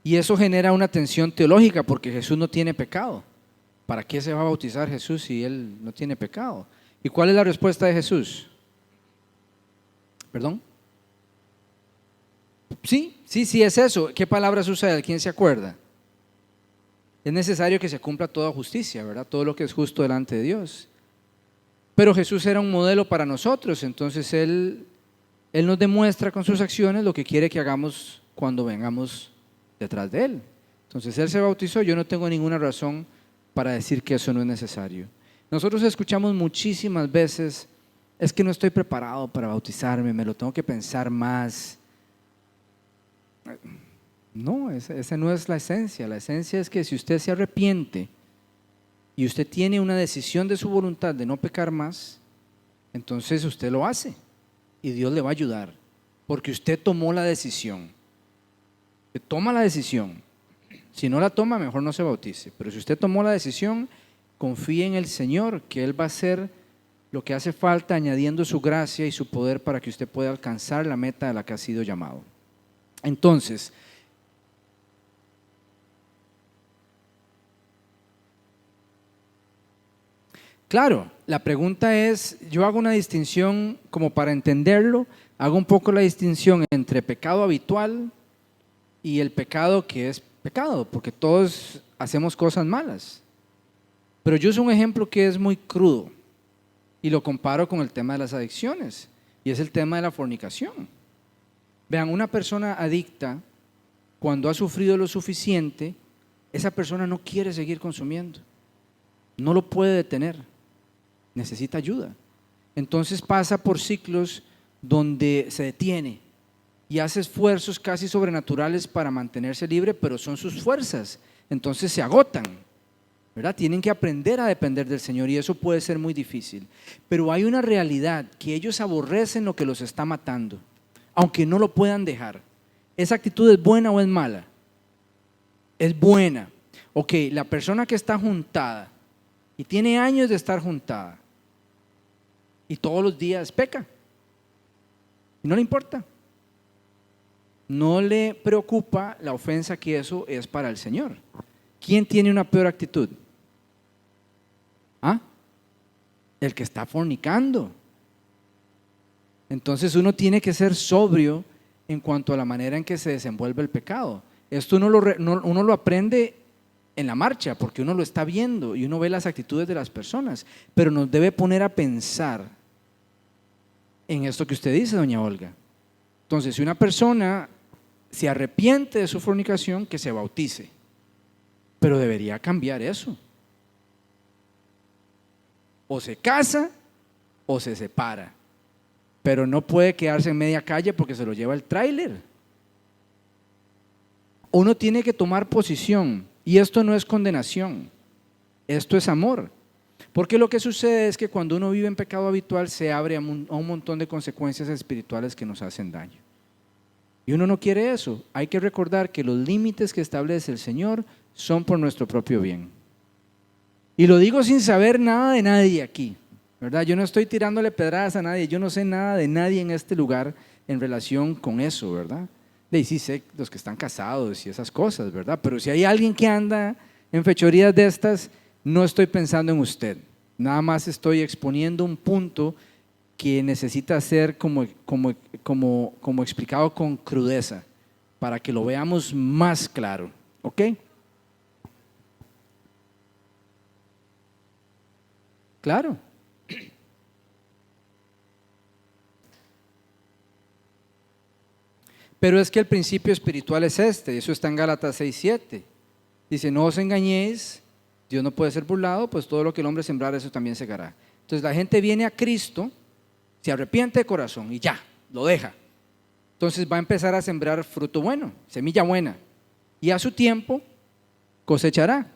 Y eso genera una tensión teológica porque Jesús no tiene pecado. ¿Para qué se va a bautizar Jesús si Él no tiene pecado? ¿Y cuál es la respuesta de Jesús? ¿Perdón? Sí, es eso. ¿Qué palabras usa él? ¿Quién se acuerda? Es necesario que se cumpla toda justicia, ¿verdad? Todo lo que es justo delante de Dios. Pero Jesús era un modelo para nosotros, entonces Él nos demuestra con sus acciones lo que quiere que hagamos cuando vengamos detrás de Él. Entonces Él se bautizó, yo no tengo ninguna razón para decir que eso no es necesario. Nosotros escuchamos muchísimas veces, es que no estoy preparado para bautizarme, me lo tengo que pensar más. No, esa no es la esencia. La esencia es que si usted se arrepiente y usted tiene una decisión de su voluntad de no pecar más, entonces usted lo hace y Dios le va a ayudar, porque usted tomó la decisión. Usted toma la decisión. Si no la toma, mejor no se bautice. Pero si usted tomó la decisión, confíe en el Señor, que Él va a hacer lo que hace falta, añadiendo su gracia y su poder para que usted pueda alcanzar la meta a la que ha sido llamado. Entonces, claro, la pregunta es, yo hago una distinción como para entenderlo, hago un poco la distinción entre pecado habitual y el pecado que es pecado, porque todos hacemos cosas malas. Pero yo uso un ejemplo que es muy crudo y lo comparo con el tema de las adicciones, y es el tema de la fornicación. Vean, una persona adicta, cuando ha sufrido lo suficiente, esa persona no quiere seguir consumiendo, no lo puede detener, necesita ayuda. Entonces pasa por ciclos donde se detiene y hace esfuerzos casi sobrenaturales para mantenerse libre, pero son sus fuerzas, entonces se agotan, ¿verdad? Tienen que aprender a depender del Señor y eso puede ser muy difícil. Pero hay una realidad, que ellos aborrecen lo que los está matando, aunque no lo puedan dejar. ¿Esa actitud es buena o es mala? Es buena. Ok, la persona que está juntada y tiene años de estar juntada y todos los días peca y no le importa, no le preocupa la ofensa que eso es para el Señor. ¿Quién tiene una peor actitud? ¿Ah? El que está fornicando. Entonces uno tiene que ser sobrio en cuanto a la manera en que se desenvuelve el pecado. Esto uno lo aprende en la marcha, porque uno lo está viendo y uno ve las actitudes de las personas, pero nos debe poner a pensar en esto que usted dice, doña Olga. Entonces, si una persona se arrepiente de su fornicación, que se bautice, pero debería cambiar eso. O se casa o se separa, pero no puede quedarse en media calle porque se lo lleva el tráiler. Uno tiene que tomar posición, y esto no es condenación, esto es amor. Porque lo que sucede es que cuando uno vive en pecado habitual se abre a un montón de consecuencias espirituales que nos hacen daño. Y uno no quiere eso. Hay que recordar que los límites que establece el Señor son por nuestro propio bien. Y lo digo sin saber nada de nadie aquí, ¿verdad? Yo no estoy tirándole pedradas a nadie, yo no sé nada de nadie en este lugar en relación con eso, ¿verdad? Y sí sé los que están casados y esas cosas, ¿verdad? Pero si hay alguien que anda en fechorías de estas, no estoy pensando en usted. Nada más estoy exponiendo un punto que necesita ser como explicado con crudeza, para que lo veamos más claro, ¿ok? Claro. Pero es que el principio espiritual es este, eso está en Gálatas 6:7. Dice, no os engañéis, Dios no puede ser burlado, pues todo lo que el hombre sembrar, eso también segará. Entonces la gente viene a Cristo, se arrepiente de corazón y ya, lo deja. Entonces va a empezar a sembrar fruto bueno, semilla buena, y a su tiempo cosechará.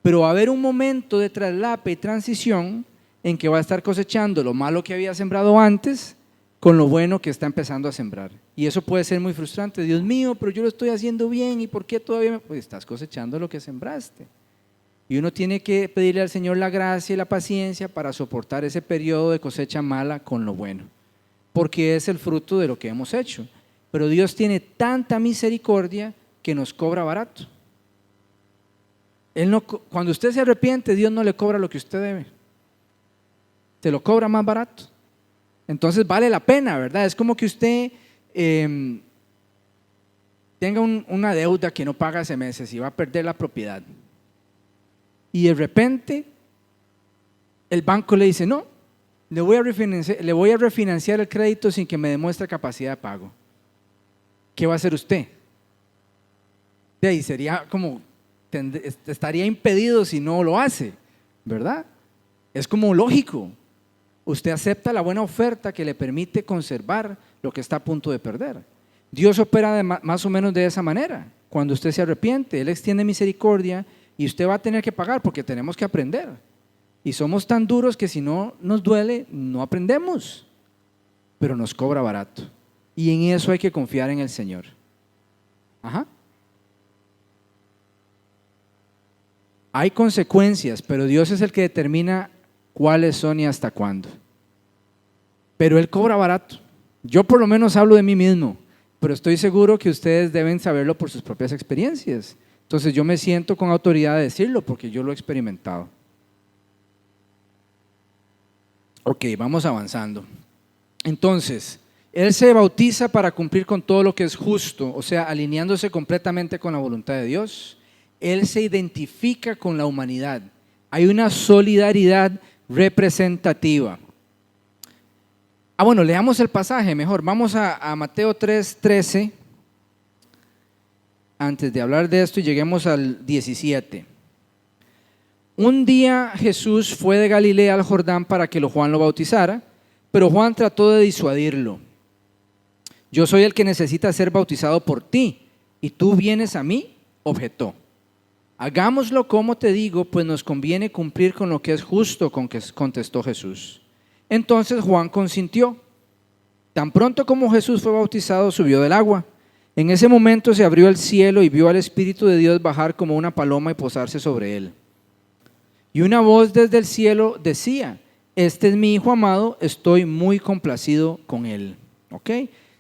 Pero va a haber un momento de traslape y transición en que va a estar cosechando lo malo que había sembrado antes con lo bueno que está empezando a sembrar. Y eso puede ser muy frustrante. Dios mío, pero yo lo estoy haciendo bien, ¿y por qué todavía Pues estás cosechando lo que sembraste. Y uno tiene que pedirle al Señor la gracia y la paciencia para soportar ese periodo de cosecha mala con lo bueno, porque es el fruto de lo que hemos hecho. Pero Dios tiene tanta misericordia que nos cobra barato. Cuando usted se arrepiente, Dios no le cobra lo que usted debe, te lo cobra más barato. Entonces vale la pena, ¿verdad? Es como que usted tenga una deuda que no paga hace meses y va a perder la propiedad, y de repente el banco le dice: no, le voy a refinanciar el crédito sin que me demuestre capacidad de pago. ¿Qué va a hacer usted? De ahí sería como, estaría impedido si no lo hace, ¿verdad? Es como lógico. Usted acepta la buena oferta que le permite conservar lo que está a punto de perder. Dios opera más o menos de esa manera. Cuando usted se arrepiente, Él extiende misericordia y usted va a tener que pagar, porque tenemos que aprender. Y somos tan duros que si no nos duele, no aprendemos, pero nos cobra barato. Y en eso hay que confiar en el Señor. Ajá. Hay consecuencias, pero Dios es el que determina cuáles son y hasta cuándo. Pero Él cobra barato. Yo por lo menos hablo de mí mismo, pero estoy seguro que ustedes deben saberlo por sus propias experiencias. Entonces yo me siento con autoridad de decirlo porque yo lo he experimentado. Ok, vamos avanzando. Entonces, Él se bautiza para cumplir con todo lo que es justo, o sea, alineándose completamente con la voluntad de Dios. Él se identifica con la humanidad. Hay una solidaridad representativa. Bueno, leamos el pasaje mejor. Vamos a Mateo 3:13. Antes de hablar de esto, lleguemos al 17. Un día Jesús fue de Galilea al Jordán para que Juan lo bautizara, pero Juan trató de disuadirlo. Yo soy el que necesita ser bautizado por ti, y tú vienes a mí, objetó. Hagámoslo como te digo, pues nos conviene cumplir con lo que es justo, contestó Jesús. Entonces Juan consintió. Tan pronto como Jesús fue bautizado, subió del agua. En ese momento se abrió el cielo y vio al Espíritu de Dios bajar como una paloma y posarse sobre él. Y una voz desde el cielo decía: este es mi Hijo amado, estoy muy complacido con él. ¿Ok?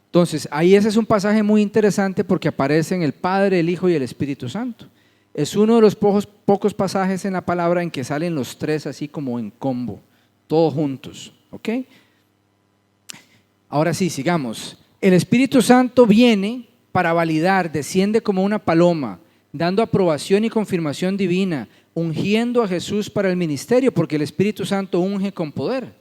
Entonces, ahí ese es un pasaje muy interesante porque aparecen el Padre, el Hijo y el Espíritu Santo. Es uno de los pocos pasajes en la palabra en que salen los tres así como en combo, todos juntos. ¿Ok? Ahora sí, sigamos. El Espíritu Santo viene para validar, desciende como una paloma, dando aprobación y confirmación divina, ungiendo a Jesús para el ministerio, porque el Espíritu Santo unge con poder.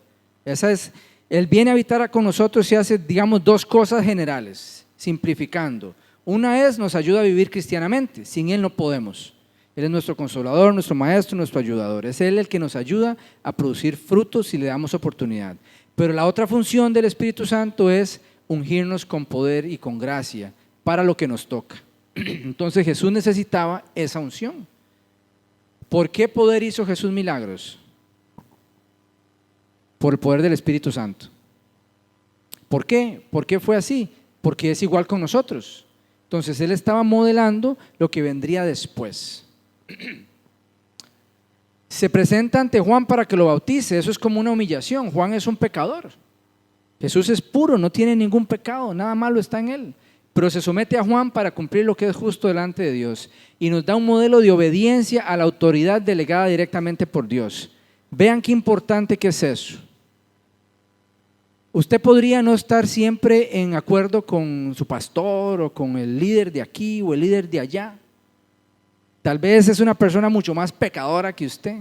Él viene a habitar con nosotros y hace, digamos, dos cosas generales, simplificando. Una es, nos ayuda a vivir cristianamente. Sin Él no podemos. Él es nuestro consolador, nuestro maestro, nuestro ayudador. Es Él el que nos ayuda a producir frutos si le damos oportunidad. Pero la otra función del Espíritu Santo es ungirnos con poder y con gracia para lo que nos toca. Entonces Jesús necesitaba esa unción. ¿Por qué poder hizo Jesús milagros? Por el poder del Espíritu Santo. ¿Por qué? ¿Por qué fue así? Porque es igual con nosotros. Entonces Él estaba modelando lo que vendría después. Se presenta ante Juan para que lo bautice. Eso es como una humillación. Juan es un pecador. Jesús es puro, no tiene ningún pecado, nada malo está en Él. Pero se somete a Juan para cumplir lo que es justo delante de Dios. Y nos da un modelo de obediencia a la autoridad delegada directamente por Dios. Vean qué importante que es eso. Usted podría no estar siempre en acuerdo con su pastor o con el líder de aquí o el líder de allá. Tal vez es una persona mucho más pecadora que usted,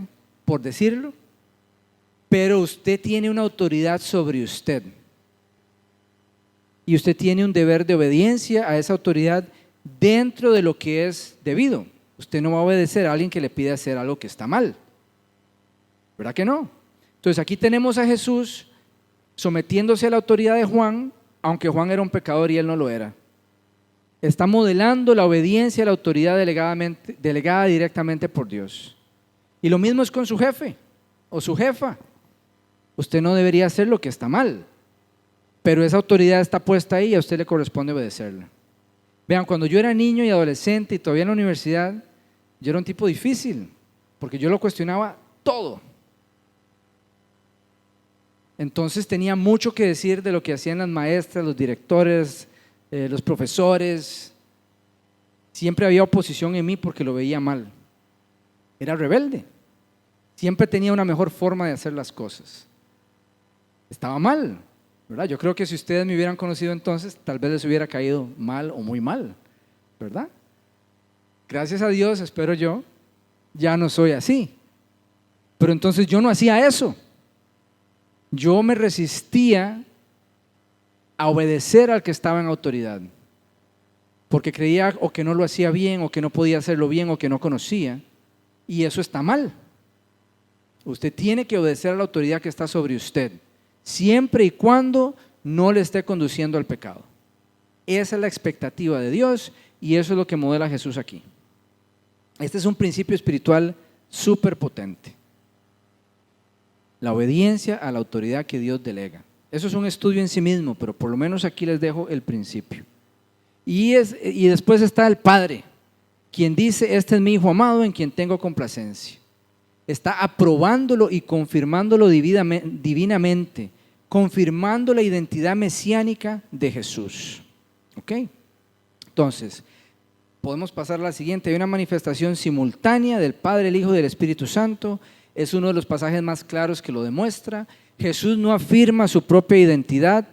por decirlo, pero usted tiene una autoridad sobre usted. Y usted tiene un deber de obediencia a esa autoridad dentro de lo que es debido. Usted no va a obedecer a alguien que le pide hacer algo que está mal. ¿Verdad que no? Entonces aquí tenemos a Jesús sometiéndose a la autoridad de Juan, aunque Juan era un pecador y él no lo era. Está modelando la obediencia a la autoridad delegada directamente por Dios. Y lo mismo es con su jefe o su jefa. Usted no debería hacer lo que está mal, pero esa autoridad está puesta ahí y a usted le corresponde obedecerla. Vean, cuando yo era niño y adolescente y todavía en la universidad, yo era un tipo difícil, porque yo lo cuestionaba todo. Entonces tenía mucho que decir de lo que hacían las maestras, los directores, los profesores. Siempre había oposición en mí porque lo veía mal. Era rebelde. Siempre tenía una mejor forma de hacer las cosas. Estaba mal, ¿verdad? Yo creo que si ustedes me hubieran conocido entonces, tal vez les hubiera caído mal o muy mal, ¿verdad? Gracias a Dios, espero yo, ya no soy así. Pero entonces yo no hacía eso. Yo me resistía a obedecer al que estaba en autoridad, porque creía o que no lo hacía bien, o que no podía hacerlo bien, o que no conocía, y eso está mal. Usted tiene que obedecer a la autoridad que está sobre usted, siempre y cuando no le esté conduciendo al pecado. Esa es la expectativa de Dios, y eso es lo que modela Jesús aquí. Este es un principio espiritual súper potente. La obediencia a la autoridad que Dios delega. Eso es un estudio en sí mismo, pero por lo menos aquí les dejo el principio. Y después está el Padre, quien dice: este es mi Hijo amado en quien tengo complacencia. Está aprobándolo y confirmándolo divinamente, confirmando la identidad mesiánica de Jesús. ¿Ok? Entonces, podemos pasar a la siguiente. Hay una manifestación simultánea del Padre, el Hijo y del Espíritu Santo. Es uno de los pasajes más claros que lo demuestra. Jesús no afirma su propia identidad,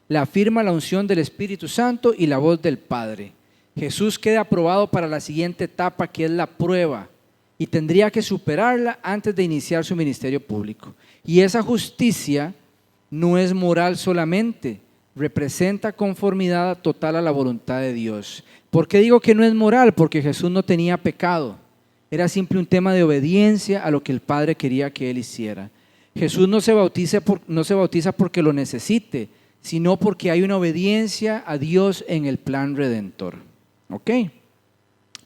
la afirma la unción del Espíritu Santo y la voz del Padre. Jesús queda aprobado para la siguiente etapa, que es la prueba, y tendría que superarla antes de iniciar su ministerio público. Y esa justicia no es moral solamente, representa conformidad total a la voluntad de Dios. ¿Por qué digo que no es moral? Porque Jesús no tenía pecado. Era simple un tema de obediencia a lo que el Padre quería que Él hiciera. Jesús no se bautiza porque lo necesite, sino porque hay una obediencia a Dios en el plan redentor. ¿Ok?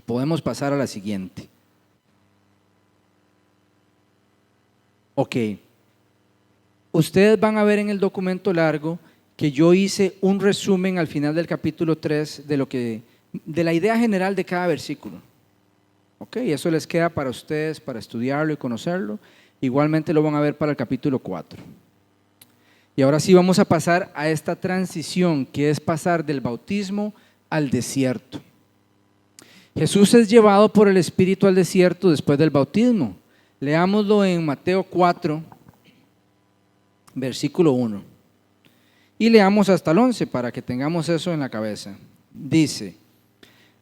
Podemos pasar a la siguiente. Ok. Ustedes van a ver en el documento largo que yo hice un resumen al final del capítulo 3 de la idea general de cada versículo. Ok, eso les queda para ustedes, para estudiarlo y conocerlo. Igualmente lo van a ver para el capítulo 4. Y ahora sí vamos a pasar a esta transición, que es pasar del bautismo al desierto. Jesús es llevado por el Espíritu al desierto después del bautismo. Leámoslo en Mateo 4, versículo 1. Y leamos hasta el 11 para que tengamos eso en la cabeza. Dice: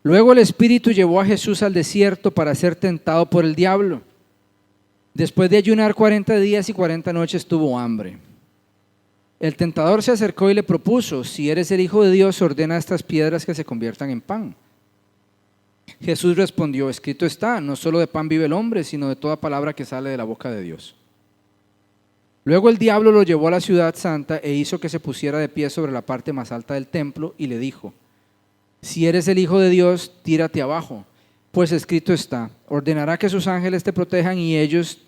luego el Espíritu llevó a Jesús al desierto para ser tentado por el diablo. Después de ayunar 40 días y 40 noches tuvo hambre. El tentador se acercó y le propuso: si eres el Hijo de Dios, ordena a estas piedras que se conviertan en pan. Jesús respondió: escrito está, no solo de pan vive el hombre, sino de toda palabra que sale de la boca de Dios. Luego el diablo lo llevó a la ciudad santa e hizo que se pusiera de pie sobre la parte más alta del templo y le dijo: si eres el Hijo de Dios, tírate abajo, pues escrito está, ordenará que sus ángeles te protejan y ellos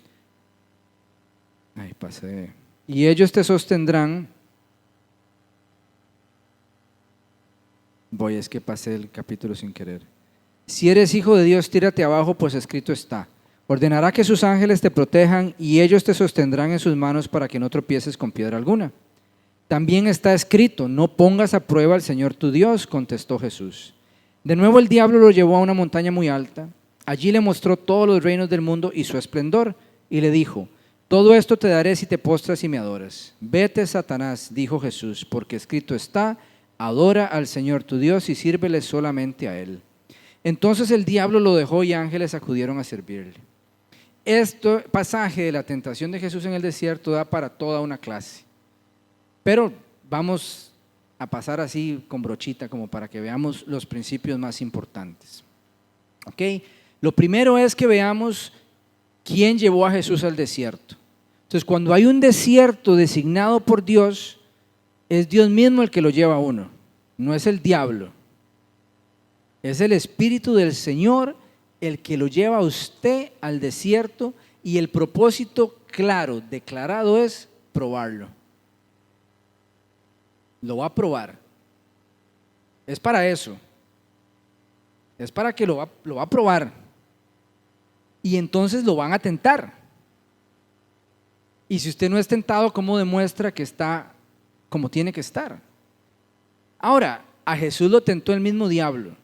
te sostendrán. Pasé el capítulo sin querer. Si eres Hijo de Dios, tírate abajo, pues escrito está, ordenará que sus ángeles te protejan y ellos te sostendrán en sus manos para que no tropieces con piedra alguna. También está escrito: no pongas a prueba al Señor tu Dios, contestó Jesús. De nuevo el diablo lo llevó a una montaña muy alta. Allí le mostró todos los reinos del mundo y su esplendor, y le dijo: todo esto te daré si te postras y me adoras. Vete, Satanás, dijo Jesús, porque escrito está: adora al Señor tu Dios y sírvele solamente a Él. Entonces el diablo lo dejó y ángeles acudieron a servirle. Este pasaje de la tentación de Jesús en el desierto da para toda una clase. Pero vamos a pasar así con brochita, como para que veamos los principios más importantes. ¿Ok? Lo primero es que veamos quién llevó a Jesús al desierto. Entonces, cuando hay un desierto designado por Dios, es Dios mismo el que lo lleva a uno, no es el diablo. Es el Espíritu del Señor el que lo lleva a usted al desierto, y el propósito claro, declarado, es probarlo. Lo va a probar. Es para eso. Es para que lo va a probar. Y entonces lo van a tentar. Y si usted no es tentado, ¿cómo demuestra que está como tiene que estar? Ahora, a Jesús lo tentó el mismo diablo.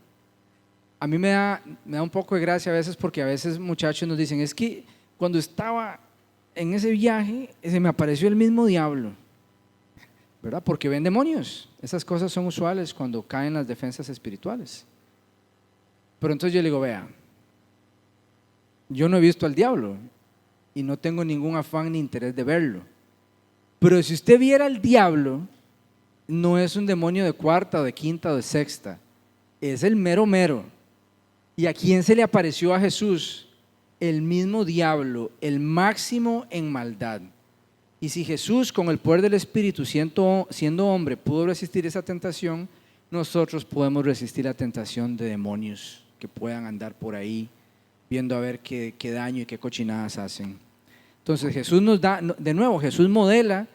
a mí me da un poco de gracia a veces porque a veces muchachos nos dicen, es que cuando estaba en ese viaje se me apareció el mismo diablo, ¿verdad? Porque ven demonios. Esas cosas son usuales cuando caen las defensas espirituales. Pero entonces yo le digo, vea, yo no he visto al diablo y no tengo ningún afán ni interés de verlo. Pero si usted viera al diablo, no es un demonio de cuarta o de quinta o de sexta, es el mero mero. ¿Y a quién se le apareció a Jesús? El mismo diablo, el máximo en maldad. Y si Jesús, con el poder del Espíritu, siendo hombre, pudo resistir esa tentación, nosotros podemos resistir la tentación de demonios que puedan andar por ahí viendo a ver qué daño y qué cochinadas hacen. Entonces Jesús nos da, de nuevo, Jesús modela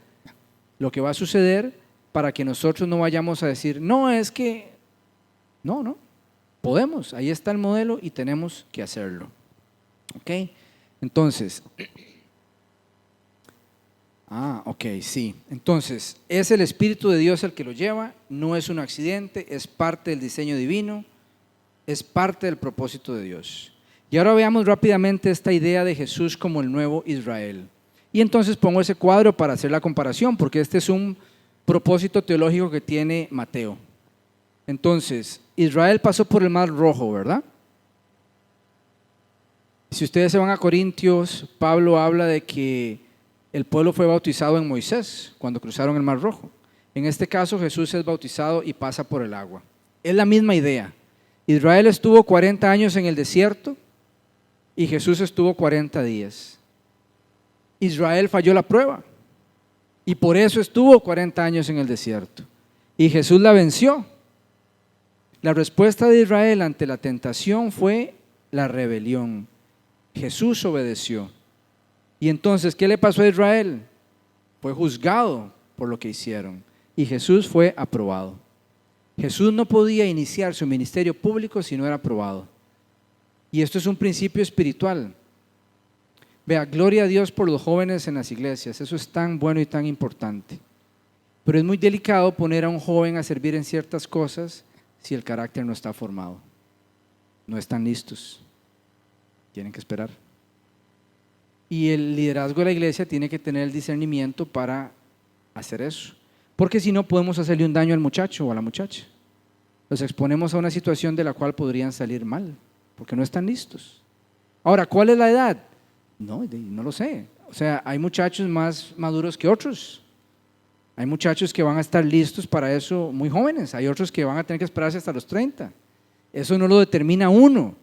lo que va a suceder para que nosotros no vayamos a decir, no, es que, no, podemos, ahí está el modelo y tenemos que hacerlo. ¿Ok? Entonces, sí. Entonces, es el Espíritu de Dios el que lo lleva, no es un accidente, es parte del diseño divino, es parte del propósito de Dios. Y ahora veamos rápidamente esta idea de Jesús como el nuevo Israel. Y entonces pongo ese cuadro para hacer la comparación, porque este es un propósito teológico que tiene Mateo. Entonces, Israel pasó por el Mar Rojo, ¿verdad? Si ustedes se van a Corintios, Pablo habla de que el pueblo fue bautizado en Moisés cuando cruzaron el Mar Rojo. En este caso, Jesús es bautizado y pasa por el agua. Es la misma idea. Israel estuvo 40 años en el desierto y Jesús estuvo 40 días. Israel falló la prueba y por eso estuvo 40 años en el desierto. Y Jesús la venció. La respuesta de Israel ante la tentación fue la rebelión. Jesús obedeció. Y entonces, ¿qué le pasó a Israel? Fue juzgado por lo que hicieron y Jesús fue aprobado. Jesús no podía iniciar su ministerio público si no era aprobado. Y esto es un principio espiritual. Vea, gloria a Dios por los jóvenes en las iglesias, eso es tan bueno y tan importante. Pero es muy delicado poner a un joven a servir en ciertas cosas si el carácter no está formado. No están listos, tienen que esperar. Y el liderazgo de la iglesia tiene que tener el discernimiento para hacer eso, porque si no podemos hacerle un daño al muchacho o a la muchacha. Los exponemos a una situación de la cual podrían salir mal, porque no están listos. Ahora, ¿cuál es la edad? No lo sé. O sea, hay muchachos más maduros que otros. Hay muchachos que van a estar listos para eso muy jóvenes. Hay otros que van a tener que esperarse hasta los 30. Eso no lo determina uno,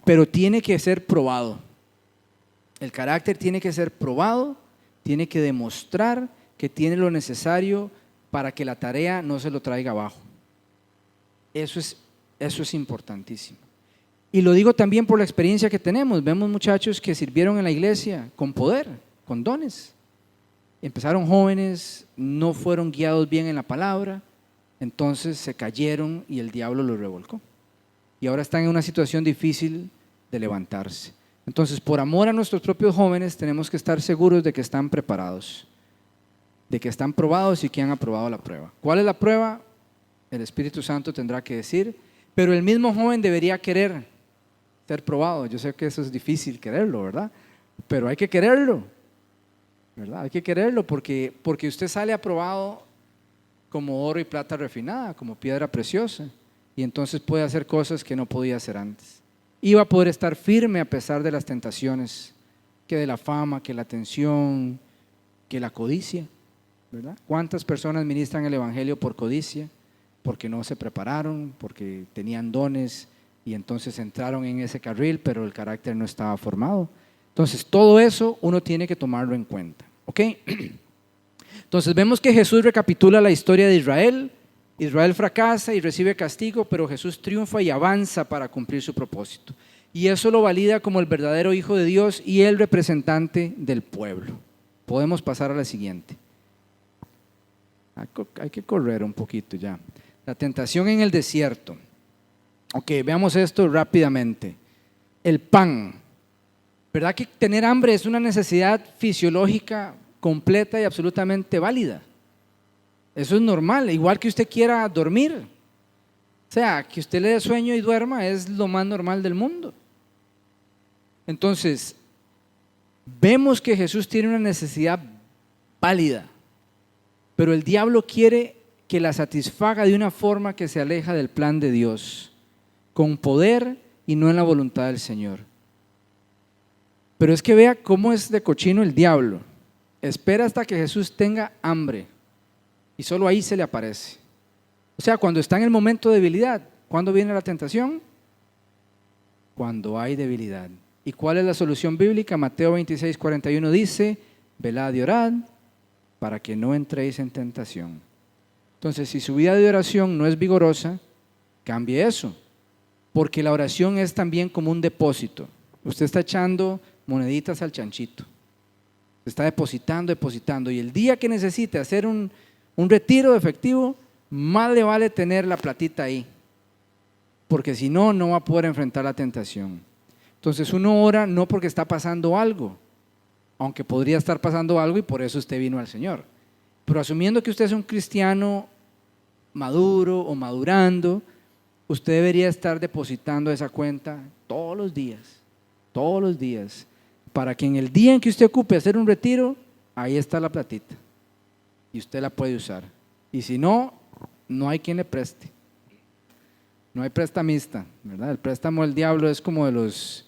pero tiene que ser probado. El carácter tiene que ser probado, tiene que demostrar que tiene lo necesario para que la tarea no se lo traiga abajo. Eso es importantísimo. Y lo digo también por la experiencia que tenemos. Vemos muchachos que sirvieron en la iglesia con poder, con dones. Empezaron jóvenes, no fueron guiados bien en la palabra, entonces se cayeron y el diablo los revolcó. Y ahora están en una situación difícil de levantarse. Entonces, por amor a nuestros propios jóvenes, tenemos que estar seguros de que están preparados, de que están probados y que han aprobado la prueba. ¿Cuál es la prueba? El Espíritu Santo tendrá que decir, pero el mismo joven debería querer ser probado. Yo sé que eso es difícil quererlo, ¿verdad? Pero hay que quererlo, ¿verdad? Hay que quererlo porque usted sale aprobado como oro y plata refinada, como piedra preciosa, y entonces puede hacer cosas que no podía hacer antes. Y va a poder estar firme a pesar de las tentaciones, que de la fama, que la atención, que la codicia, ¿verdad? ¿Cuántas personas ministran el evangelio por codicia? Porque no se prepararon, porque tenían dones y entonces entraron en ese carril, pero el carácter no estaba formado. Entonces, todo eso uno tiene que tomarlo en cuenta, ¿ok? Entonces, vemos que Jesús recapitula la historia de Israel. Israel fracasa y recibe castigo, pero Jesús triunfa y avanza para cumplir su propósito. Y eso lo valida como el verdadero Hijo de Dios y el representante del pueblo. Podemos pasar a la siguiente. Hay que correr un poquito ya. La tentación en el desierto. Ok, veamos esto rápidamente. El pan. ¿Verdad que tener hambre es una necesidad fisiológica completa y absolutamente válida? Eso es normal, igual que usted quiera dormir. O sea, que usted le dé sueño y duerma es lo más normal del mundo. Entonces, vemos que Jesús tiene una necesidad válida, pero el diablo quiere que la satisfaga de una forma que se aleja del plan de Dios, con poder y no en la voluntad del Señor. Pero es que vea cómo es de cochino el diablo. Espera hasta que Jesús tenga hambre y solo ahí se le aparece. O sea, cuando está en el momento de debilidad. ¿Cuándo viene la tentación? Cuando hay debilidad. ¿Y cuál es la solución bíblica? Mateo 26:41 dice: velad y orad para que no entréis en tentación. Entonces, si su vida de oración no es vigorosa, cambie eso, porque la oración es también como un depósito. Usted está echando moneditas al chanchito, está depositando, y el día que necesite hacer un retiro de efectivo, más le vale tener la platita ahí, porque si no, no va a poder enfrentar la tentación. Entonces uno ora no porque está pasando algo, aunque podría estar pasando algo y por eso usted vino al Señor, pero asumiendo que usted es un cristiano maduro o madurando, usted debería estar depositando esa cuenta todos los días, para que en el día en que usted ocupe hacer un retiro, ahí está la platita y usted la puede usar. Y si no, no hay quien le preste, no hay prestamista, ¿verdad? El préstamo del diablo es como de los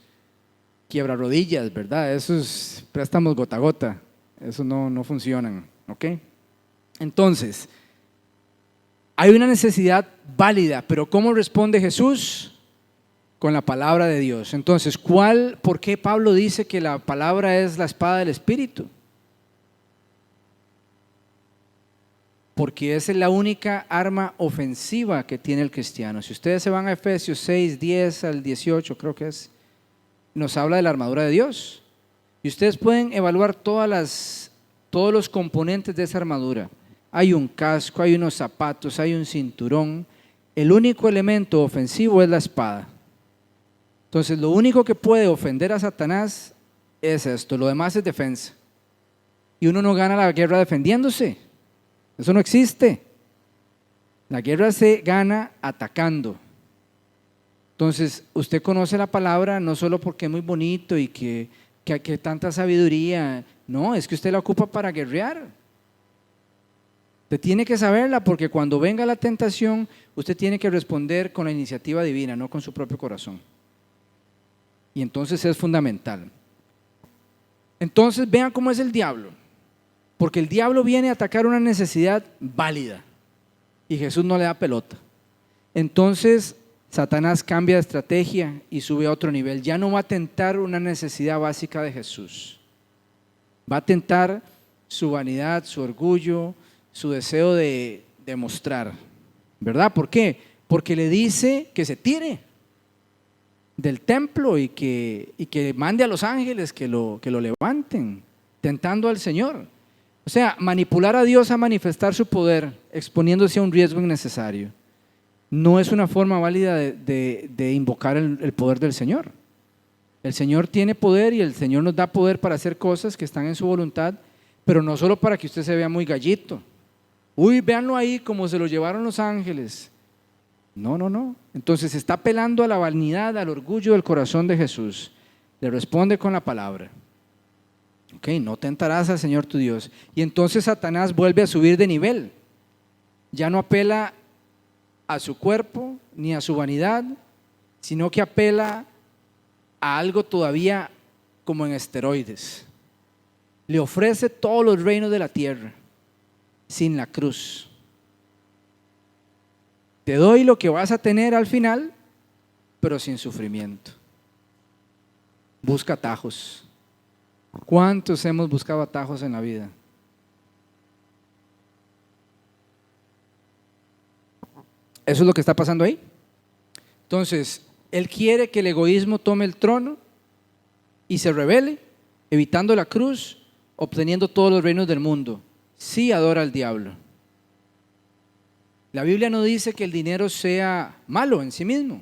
quiebrarodillas, ¿verdad? Esos préstamos gota a gota, esos no funcionan, ¿ok? Entonces, hay una necesidad válida, pero ¿cómo responde Jesús? Con la palabra de Dios. Entonces, ¿por qué Pablo dice que la palabra es la espada del Espíritu? Porque esa es la única arma ofensiva que tiene el cristiano. Si ustedes se van a Efesios 6, 10 al 18, creo que es, nos habla de la armadura de Dios. Y ustedes pueden evaluar todos los componentes de esa armadura. Hay un casco, hay unos zapatos, hay un cinturón. El único elemento ofensivo es la espada. Entonces, lo único que puede ofender a Satanás es esto, lo demás es defensa. Y uno no gana la guerra defendiéndose, eso no existe. La guerra se gana atacando. Entonces, usted conoce la palabra no solo porque es muy bonito y que tanta sabiduría, no, es que usted la ocupa para guerrear. Usted tiene que saberla porque cuando venga la tentación, usted tiene que responder con la iniciativa divina, no con su propio corazón. Y entonces es fundamental. Entonces vean cómo es el diablo, porque el diablo viene a atacar una necesidad válida y Jesús no le da pelota. Entonces Satanás cambia de estrategia y sube a otro nivel. Ya no va a tentar una necesidad básica de Jesús, va a tentar su vanidad, su orgullo, su deseo de demostrar, ¿verdad? ¿Por qué? Porque le dice que se tire del templo y que mande a los ángeles que lo levanten, tentando al Señor. O sea, manipular a Dios a manifestar su poder, exponiéndose a un riesgo innecesario, no es una forma válida de invocar el poder del Señor. El Señor tiene poder y el Señor nos da poder para hacer cosas que están en su voluntad, pero no solo para que usted se vea muy gallito. Uy, véanlo ahí como se lo llevaron los ángeles. No. Entonces está apelando a la vanidad, al orgullo del corazón de Jesús. Le responde con la palabra. Ok, no tentarás al Señor tu Dios. Y entonces Satanás vuelve a subir de nivel. Ya no apela a su cuerpo ni a su vanidad, sino que apela a algo todavía como en esteroides. Le ofrece todos los reinos de la tierra sin la cruz. Te doy lo que vas a tener al final, pero sin sufrimiento. Busca atajos. ¿Cuántos hemos buscado atajos en la vida? Eso es lo que está pasando ahí. Entonces, él quiere que el egoísmo tome el trono y se rebele, evitando la cruz, obteniendo todos los reinos del mundo. Sí adora al diablo. La Biblia no dice que el dinero sea malo en sí mismo.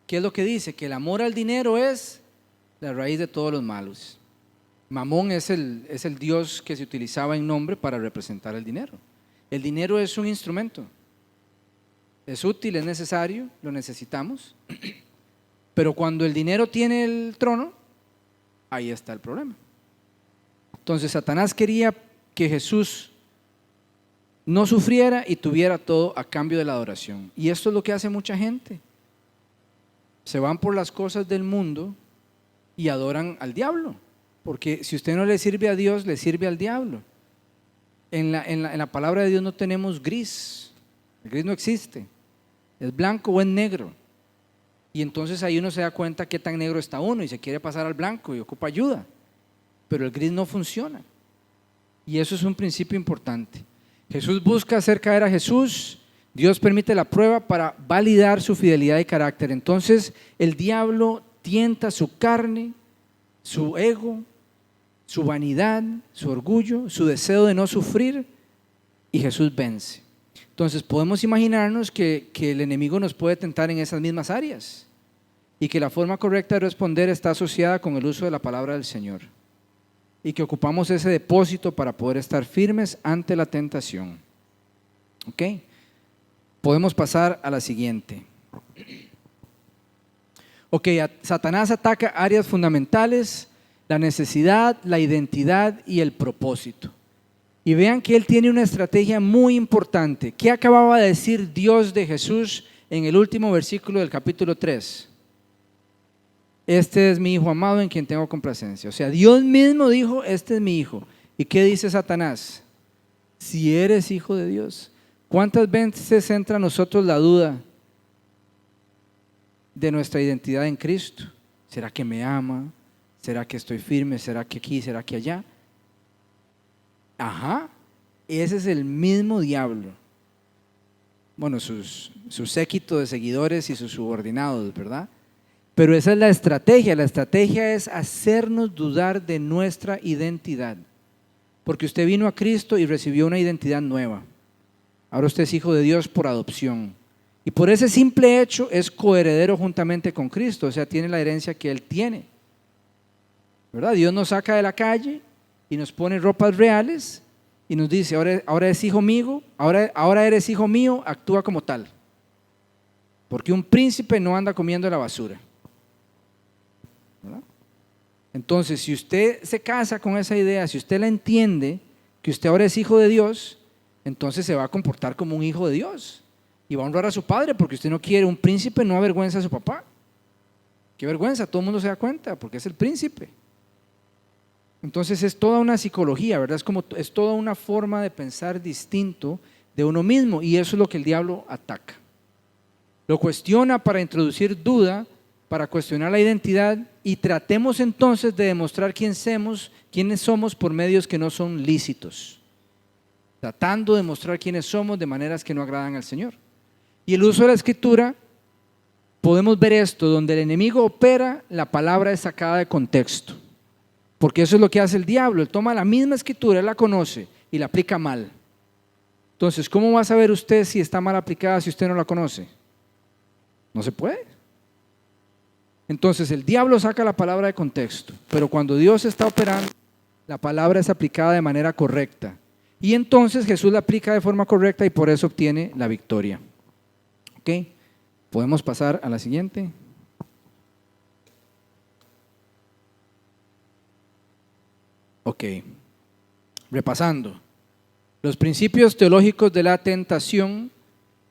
¿Qué es lo que dice? Que el amor al dinero es la raíz de todos los males. Mamón es el dios que se utilizaba en nombre para representar el dinero. El dinero es un instrumento. es útil, es necesario, lo necesitamos, pero cuando el dinero tiene el trono, ahí está el problema. Entonces Satanás quería que Jesús no sufriera y tuviera todo a cambio de la adoración. Y esto es lo que hace mucha gente. Se van por las cosas del mundo y adoran al diablo. Porque si usted no le sirve a Dios, le sirve al diablo. En la palabra de Dios no tenemos gris. El gris no existe. Es blanco o es negro. Y entonces ahí uno se da cuenta qué tan negro está uno y se quiere pasar al blanco y ocupa ayuda. Pero el gris no funciona. Y eso es un principio importante. Jesús busca hacer caer a Jesús. Dios permite la prueba para validar su fidelidad y carácter. Entonces el diablo tienta su carne, su ego, su vanidad, su orgullo, su deseo de no sufrir, y Jesús vence. Entonces podemos imaginarnos que el enemigo nos puede tentar en esas mismas áreas y que la forma correcta de responder está asociada con el uso de la palabra del Señor y que ocupamos ese depósito para poder estar firmes ante la tentación. ¿Ok? Podemos pasar a la siguiente. Ok, Satanás ataca áreas fundamentales: la necesidad, la identidad y el propósito. Y vean que él tiene una estrategia muy importante. ¿Qué acababa de decir Dios de Jesús en el último versículo del capítulo 3? Este es mi hijo amado en quien tengo complacencia. O sea, Dios mismo dijo, este es mi hijo. ¿Y qué dice Satanás? Si eres hijo de Dios. ¿Cuántas veces entra a nosotros la duda de nuestra identidad en Cristo? ¿Será que me ama? ¿Será que estoy firme? ¿Será que aquí? ¿Será que allá? Ajá, ese es el mismo diablo. Bueno, su séquito de seguidores y sus subordinados, ¿verdad? Pero esa es la estrategia. La estrategia es hacernos dudar de nuestra identidad. Porque usted vino a Cristo y recibió una identidad nueva. Ahora usted es hijo de Dios por adopción. Y por ese simple hecho es coheredero juntamente con Cristo. O sea, tiene la herencia que Él tiene, ¿verdad? Dios nos saca de la calle y nos pone ropas reales y nos dice, ahora eres hijo mío, ahora eres hijo mío, actúa como tal. Porque un príncipe no anda comiendo la basura, ¿verdad? Entonces, si usted se casa con esa idea, si usted la entiende, que usted ahora es hijo de Dios, entonces se va a comportar como un hijo de Dios y va a honrar a su padre, porque usted no quiere. Un príncipe no avergüenza a su papá. Qué vergüenza, todo el mundo se da cuenta, porque es el príncipe. Entonces es toda una psicología, ¿verdad? Es toda una forma de pensar distinto de uno mismo, y eso es lo que el diablo ataca. Lo cuestiona para introducir duda, para cuestionar la identidad, y tratemos entonces de demostrar quiénes somos por medios que no son lícitos, tratando de mostrar quiénes somos de maneras que no agradan al Señor. Y el uso de la escritura, podemos ver esto: donde el enemigo opera, la palabra es sacada de contexto. Porque eso es lo que hace el diablo. Él toma la misma escritura, él la conoce y la aplica mal. Entonces, ¿cómo va a saber usted si está mal aplicada si usted no la conoce? No se puede. Entonces, el diablo saca la palabra de contexto, pero cuando Dios está operando, la palabra es aplicada de manera correcta. Y entonces Jesús la aplica de forma correcta y por eso obtiene la victoria. ¿Ok? Podemos pasar a la siguiente. Ok, repasando, los principios teológicos de la tentación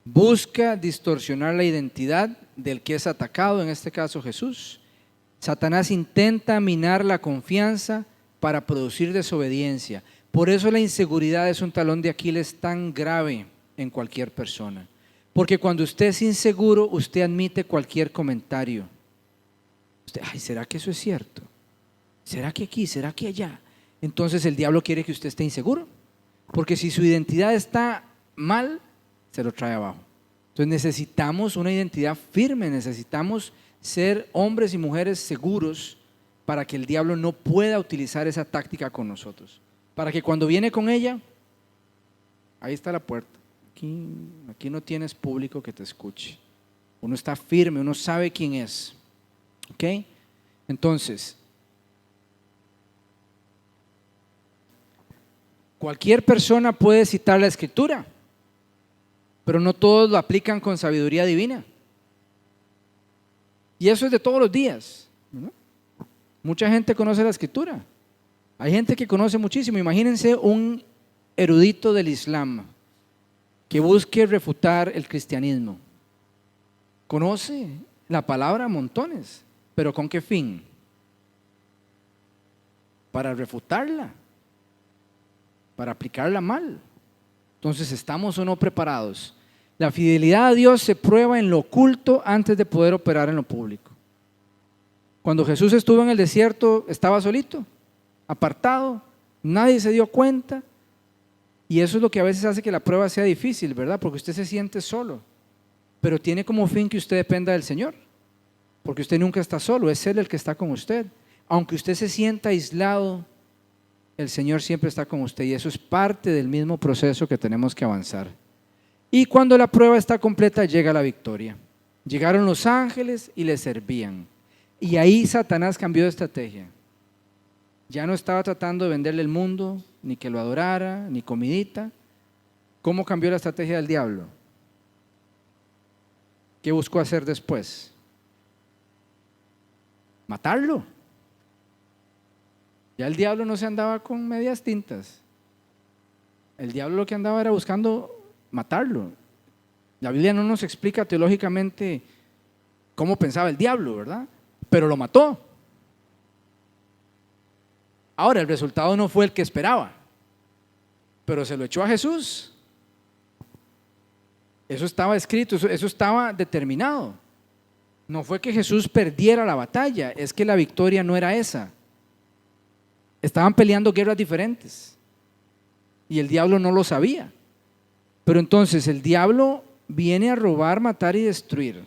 busca distorsionar la identidad del que es atacado, en este caso Jesús. Satanás intenta minar la confianza para producir desobediencia. Por eso la inseguridad es un talón de Aquiles tan grave en cualquier persona. Porque cuando usted es inseguro, usted admite cualquier comentario. Ay, ¿será que eso es cierto? ¿Será que aquí? ¿Será que allá? Entonces el diablo quiere que usted esté inseguro, porque si su identidad está mal, se lo trae abajo. Entonces necesitamos una identidad firme, necesitamos ser hombres y mujeres seguros para que el diablo no pueda utilizar esa táctica con nosotros. Para que cuando viene con ella, ahí está la puerta. Aquí no tienes público que te escuche. Uno está firme, uno sabe quién es. ¿Ok? Entonces, cualquier persona puede citar la escritura. pero no todos lo aplican con sabiduría divina. Y eso es de todos los días, ¿no? Mucha gente conoce la escritura. Hay gente que conoce muchísimo. Imagínense un erudito del Islam que busque refutar el cristianismo. Conoce la palabra a montones, pero ¿con qué fin? Para refutarla, para aplicarla mal. Entonces, ¿estamos o no preparados? La fidelidad a Dios se prueba en lo oculto antes de poder operar en lo público. Cuando Jesús estuvo en el desierto, estaba solito, apartado, nadie se dio cuenta. Y eso es lo que a veces hace que la prueba sea difícil, ¿verdad? Porque usted se siente solo, pero tiene como fin que usted dependa del Señor, porque usted nunca está solo, es Él el que está con usted. Aunque usted se sienta aislado, el Señor siempre está con usted, y eso es parte del mismo proceso que tenemos que avanzar. Y cuando la prueba está completa, llega la victoria. Llegaron los ángeles y le servían. Y ahí Satanás cambió de estrategia. Ya no estaba tratando de venderle el mundo, ni que lo adorara, ni comidita. ¿Cómo cambió la estrategia del diablo? ¿Qué buscó hacer después? Matarlo. Ya el diablo no se andaba con medias tintas. El diablo lo que andaba era buscando matarlo. La Biblia no nos explica teológicamente cómo pensaba el diablo, ¿verdad? Pero lo mató. Ahora, el resultado no fue el que esperaba, pero se lo echó a Jesús. Eso estaba escrito, eso estaba determinado. No fue que Jesús perdiera la batalla, es que la victoria no era esa. Estaban peleando guerras diferentes y el diablo no lo sabía. Pero entonces el diablo viene a robar, matar y destruir.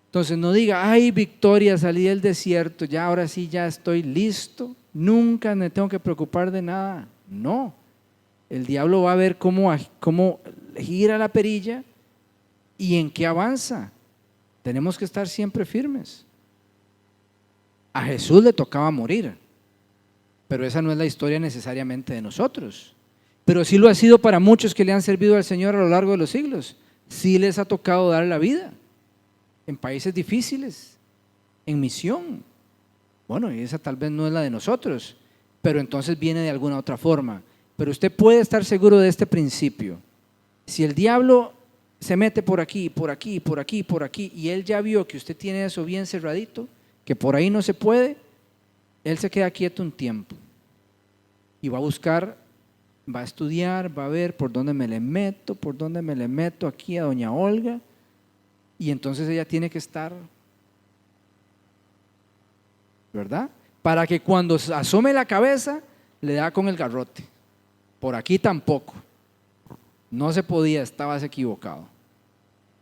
Entonces no diga, ay, victoria, salí del desierto, ya ahora sí ya estoy listo, nunca me tengo que preocupar de nada. No, el diablo va a ver cómo gira la perilla y en qué avanza. Tenemos que estar siempre firmes. A Jesús le tocaba morir, pero esa no es la historia necesariamente de nosotros. Pero sí lo ha sido para muchos que le han servido al Señor a lo largo de los siglos. Sí les ha tocado dar la vida en países difíciles, en misión. Bueno, y esa tal vez no es la de nosotros, pero entonces viene de alguna otra forma. Pero usted puede estar seguro de este principio. Si el diablo se mete por aquí, por aquí, por aquí, por aquí, y él ya vio que usted tiene eso bien cerradito, que por ahí no se puede, él se queda quieto un tiempo y va a buscar, va a estudiar, va a ver por dónde me le meto aquí a doña Olga, y entonces ella tiene que estar, ¿verdad? Para que cuando asome la cabeza le da con el garrote. Por aquí tampoco. No se podía, estabas equivocado.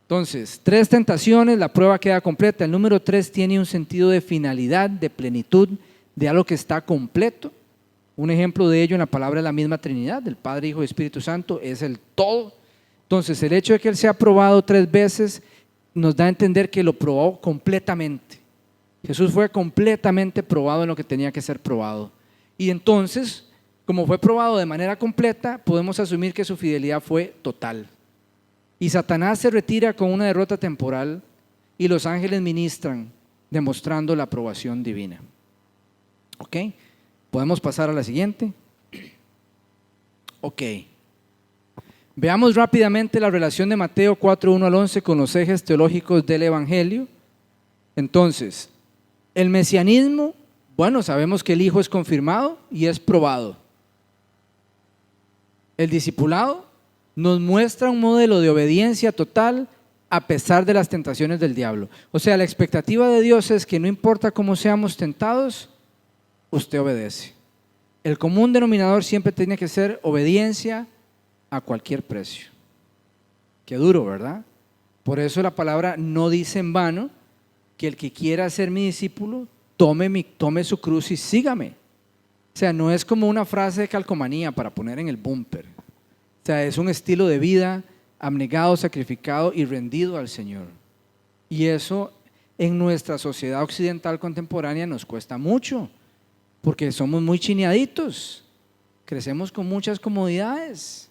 Entonces, 3 tentaciones, la prueba queda completa. El número 3 tiene un sentido de finalidad, de plenitud, de algo que está completo. Un ejemplo de ello en la palabra de la misma Trinidad, del Padre, Hijo y Espíritu Santo, es el todo. Entonces, el hecho de que Él sea probado 3 veces nos da a entender que lo probó completamente. Jesús fue completamente probado en lo que tenía que ser probado. Y entonces, como fue probado de manera completa, podemos asumir que su fidelidad fue total. Y Satanás se retira con una derrota temporal y los ángeles ministran, demostrando la aprobación divina. ¿Ok? ¿Podemos pasar a la siguiente? Ok. Veamos rápidamente la relación de Mateo 4:1 al 11 con los ejes teológicos del Evangelio. Entonces, el mesianismo, bueno, sabemos que el Hijo es confirmado y es probado. El discipulado nos muestra un modelo de obediencia total a pesar de las tentaciones del diablo. O sea, la expectativa de Dios es que no importa cómo seamos tentados, usted obedece. El común denominador siempre tiene que ser obediencia a cualquier precio. Qué duro, ¿verdad? Por eso la palabra no dice en vano que el que quiera ser mi discípulo, tome su cruz y sígame. O sea, no es como una frase de calcomanía para poner en el bumper. O sea, es un estilo de vida abnegado, sacrificado y rendido al Señor. Y eso en nuestra sociedad occidental contemporánea nos cuesta mucho, porque somos muy chineaditos, crecemos con muchas comodidades.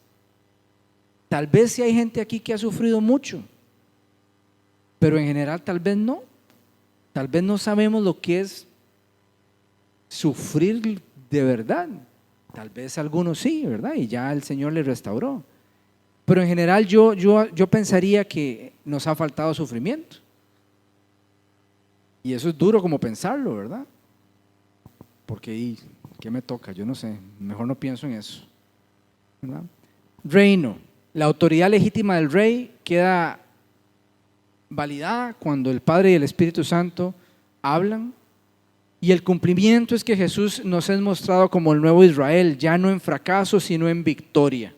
Tal vez sí hay gente aquí que ha sufrido mucho, pero en general tal vez no. Tal vez no sabemos lo que es sufrir de verdad. Tal vez algunos sí, ¿verdad? Y ya el Señor les restauró. Pero en general yo pensaría que nos ha faltado sufrimiento. Y eso es duro como pensarlo, ¿verdad? Porque, ¿qué me toca? Yo no sé, mejor no pienso en eso, ¿verdad? Reino. La autoridad legítima del rey queda validada cuando el Padre y el Espíritu Santo hablan. Y el cumplimiento es que Jesús nos es mostrado como el nuevo Israel, ya no en fracaso, sino en victoria.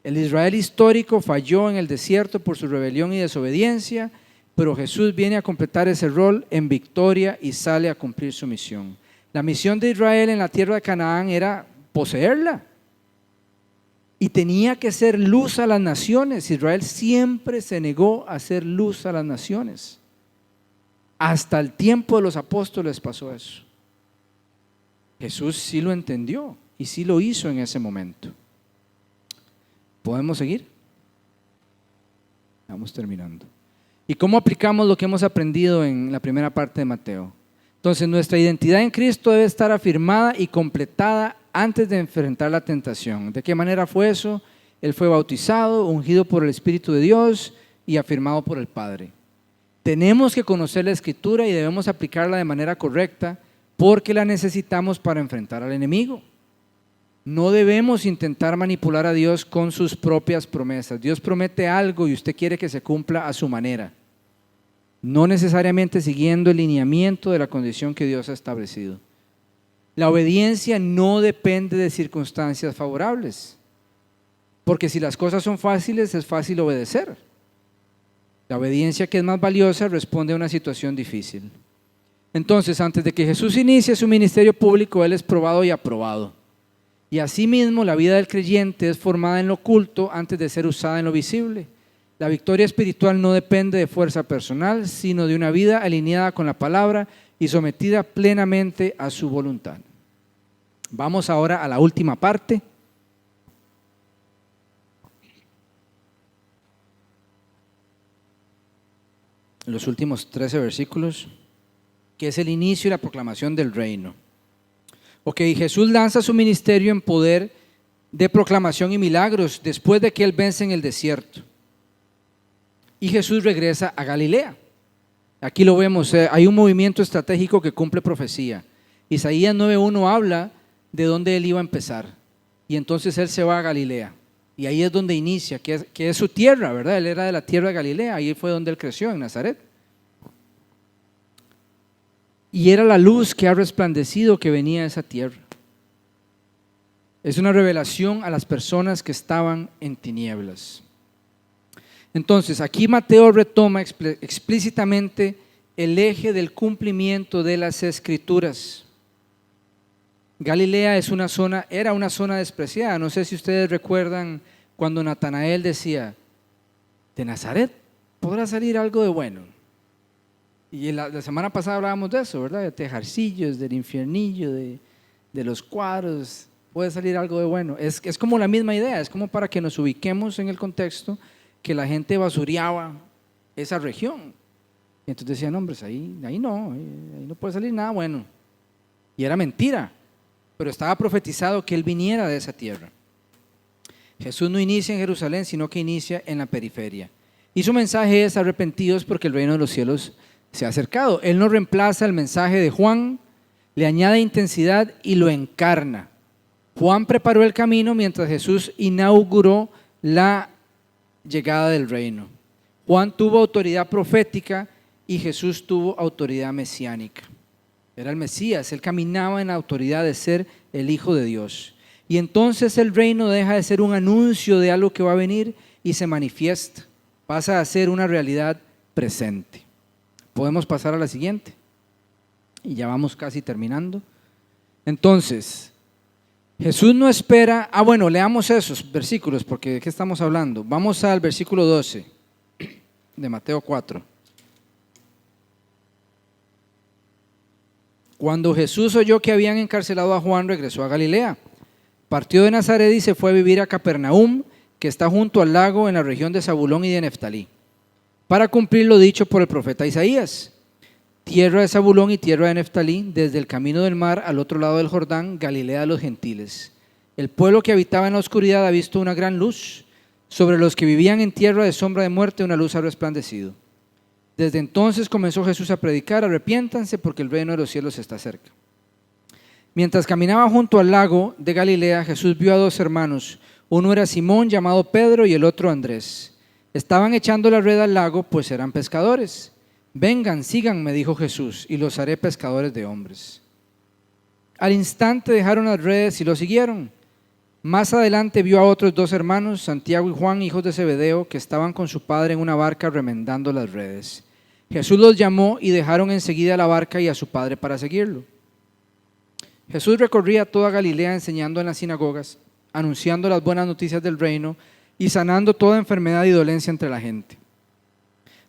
El Israel histórico falló en el desierto por su rebelión y desobediencia, pero Jesús viene a completar ese rol en victoria y sale a cumplir su misión. La misión de Israel en la tierra de Canaán era poseerla y tenía que ser luz a las naciones. Israel siempre se negó a ser luz a las naciones. Hasta el tiempo de los apóstoles pasó eso. Jesús sí lo entendió y sí lo hizo en ese momento. ¿Podemos seguir? Vamos terminando. ¿Y cómo aplicamos lo que hemos aprendido en la primera parte de Mateo? Entonces, nuestra identidad en Cristo debe estar afirmada y completada antes de enfrentar la tentación. ¿De qué manera fue eso? Él fue bautizado, ungido por el Espíritu de Dios y afirmado por el Padre. Tenemos que conocer la Escritura y debemos aplicarla de manera correcta porque la necesitamos para enfrentar al enemigo. No debemos intentar manipular a Dios con sus propias promesas. Dios promete algo y usted quiere que se cumpla a su manera, no necesariamente siguiendo el lineamiento de la condición que Dios ha establecido. La obediencia no depende de circunstancias favorables, porque si las cosas son fáciles, es fácil obedecer. La obediencia que es más valiosa responde a una situación difícil. Entonces, antes de que Jesús inicie su ministerio público, Él es probado y aprobado. Y asimismo, la vida del creyente es formada en lo oculto antes de ser usada en lo visible. La victoria espiritual no depende de fuerza personal, sino de una vida alineada con la palabra y sometida plenamente a su voluntad. Vamos ahora a la última parte. Los últimos 13 versículos, que es el inicio y la proclamación del reino. Ok, Jesús lanza su ministerio en poder de proclamación y milagros después de que Él vence en el desierto. Y Jesús regresa a Galilea. Aquí lo vemos, hay un movimiento estratégico que cumple profecía. Isaías 9:1 habla de dónde Él iba a empezar. Y entonces Él se va a Galilea. Y ahí es donde inicia, que es su tierra, ¿verdad? Él era de la tierra de Galilea, ahí fue donde Él creció, en Nazaret. Y era la luz que ha resplandecido que venía de esa tierra. Es una revelación a las personas que estaban en tinieblas. Entonces, aquí Mateo retoma explícitamente el eje del cumplimiento de las Escrituras. Galilea era una zona despreciada. No sé si ustedes recuerdan cuando Natanael decía, de Nazaret podrá salir algo de bueno. Y la semana pasada hablábamos de eso, ¿verdad? De tejarcillos, del infiernillo, de los cuadros, puede salir algo de bueno. Es como la misma idea, es como para que nos ubiquemos en el contexto que la gente basureaba esa región. Y entonces decían, hombres, ahí no puede salir nada bueno. Y era mentira, pero estaba profetizado que Él viniera de esa tierra. Jesús no inicia en Jerusalén, sino que inicia en la periferia. Y su mensaje es arrepentidos porque el reino de los cielos se ha acercado. Él no reemplaza el mensaje de Juan, le añade intensidad y lo encarna. Juan preparó el camino mientras Jesús inauguró la llegada del reino. Juan tuvo autoridad profética y Jesús tuvo autoridad mesiánica. Era el Mesías, Él caminaba en la autoridad de ser el Hijo de Dios. Y entonces el reino deja de ser un anuncio de algo que va a venir y se manifiesta, pasa a ser una realidad presente. Podemos pasar a la siguiente y ya vamos casi terminando. Entonces, Jesús no espera, leamos esos versículos porque ¿de qué estamos hablando? Vamos al versículo 12 de Mateo 4. Cuando Jesús oyó que habían encarcelado a Juan, regresó a Galilea. Partió de Nazaret y se fue a vivir a Capernaum, que está junto al lago en la región de Zabulón y de Neftalí, para cumplir lo dicho por el profeta Isaías. Tierra de Zabulón y tierra de Neftalí, desde el camino del mar al otro lado del Jordán, Galilea de los gentiles. El pueblo que habitaba en la oscuridad ha visto una gran luz. Sobre los que vivían en tierra de sombra de muerte, una luz ha resplandecido. Desde entonces comenzó Jesús a predicar: arrepiéntanse, porque el reino de los cielos está cerca. Mientras caminaba junto al lago de Galilea, Jesús vio a dos hermanos. Uno era Simón, llamado Pedro, y el otro Andrés. Estaban echando la red al lago, pues eran pescadores. Vengan, síganme, dijo Jesús, y los haré pescadores de hombres. Al instante dejaron las redes y lo siguieron. Más adelante vio a otros dos hermanos, Santiago y Juan, hijos de Zebedeo, que estaban con su padre en una barca remendando las redes. Jesús los llamó y dejaron enseguida la barca y a su padre para seguirlo. Jesús recorría toda Galilea enseñando en las sinagogas, anunciando las buenas noticias del reino y sanando toda enfermedad y dolencia entre la gente.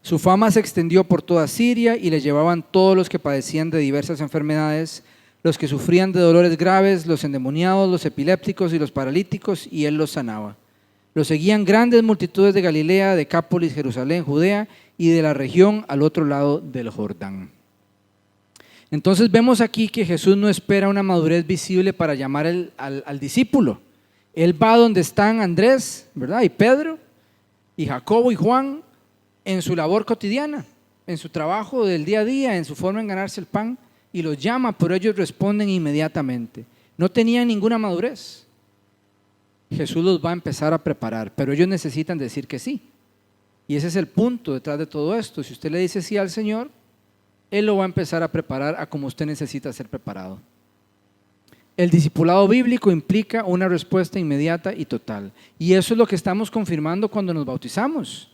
Su fama se extendió por toda Siria y le llevaban todos los que padecían de diversas enfermedades, los que sufrían de dolores graves, los endemoniados, los epilépticos y los paralíticos, y él los sanaba. Lo seguían grandes multitudes de Galilea, Decápolis, Jerusalén, Judea y de la región al otro lado del Jordán. Entonces vemos aquí que Jesús no espera una madurez visible para llamar al discípulo. Él va donde están Andrés, ¿verdad?, y Pedro, y Jacobo y Juan, en su labor cotidiana, en su trabajo del día a día, en su forma en ganarse el pan, y los llama, pero ellos responden inmediatamente. No tenían ninguna madurez. Jesús los va a empezar a preparar, pero ellos necesitan decir que sí. Y ese es el punto detrás de todo esto. Si usted le dice sí al Señor, Él lo va a empezar a preparar a como usted necesita ser preparado. El discipulado bíblico implica una respuesta inmediata y total. Y eso es lo que estamos confirmando cuando nos bautizamos.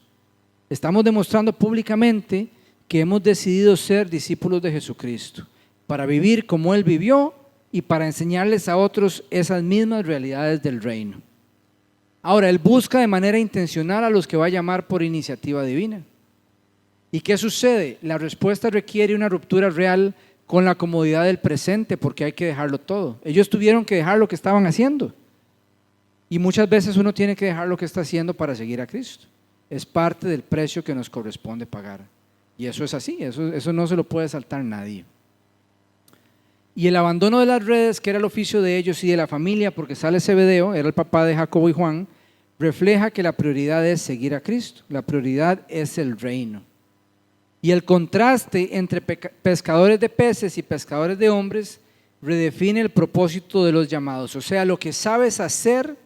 Estamos demostrando públicamente que hemos decidido ser discípulos de Jesucristo, para vivir como Él vivió y para enseñarles a otros esas mismas realidades del reino. Ahora, Él busca de manera intencional a los que va a llamar por iniciativa divina. ¿Y qué sucede? La respuesta requiere una ruptura real con la comodidad del presente, porque hay que dejarlo todo. Ellos tuvieron que dejar lo que estaban haciendo. Y muchas veces uno tiene que dejar lo que está haciendo para seguir a Cristo. Es parte del precio que nos corresponde pagar. Y eso es así, eso no se lo puede saltar nadie. Y el abandono de las redes, que era el oficio de ellos y de la familia, porque sale Zebedeo, era el papá de Jacobo y Juan, refleja que la prioridad es seguir a Cristo, la prioridad es el reino. Y el contraste entre pescadores de peces y pescadores de hombres redefine el propósito de los llamados. O sea, lo que sabes hacer,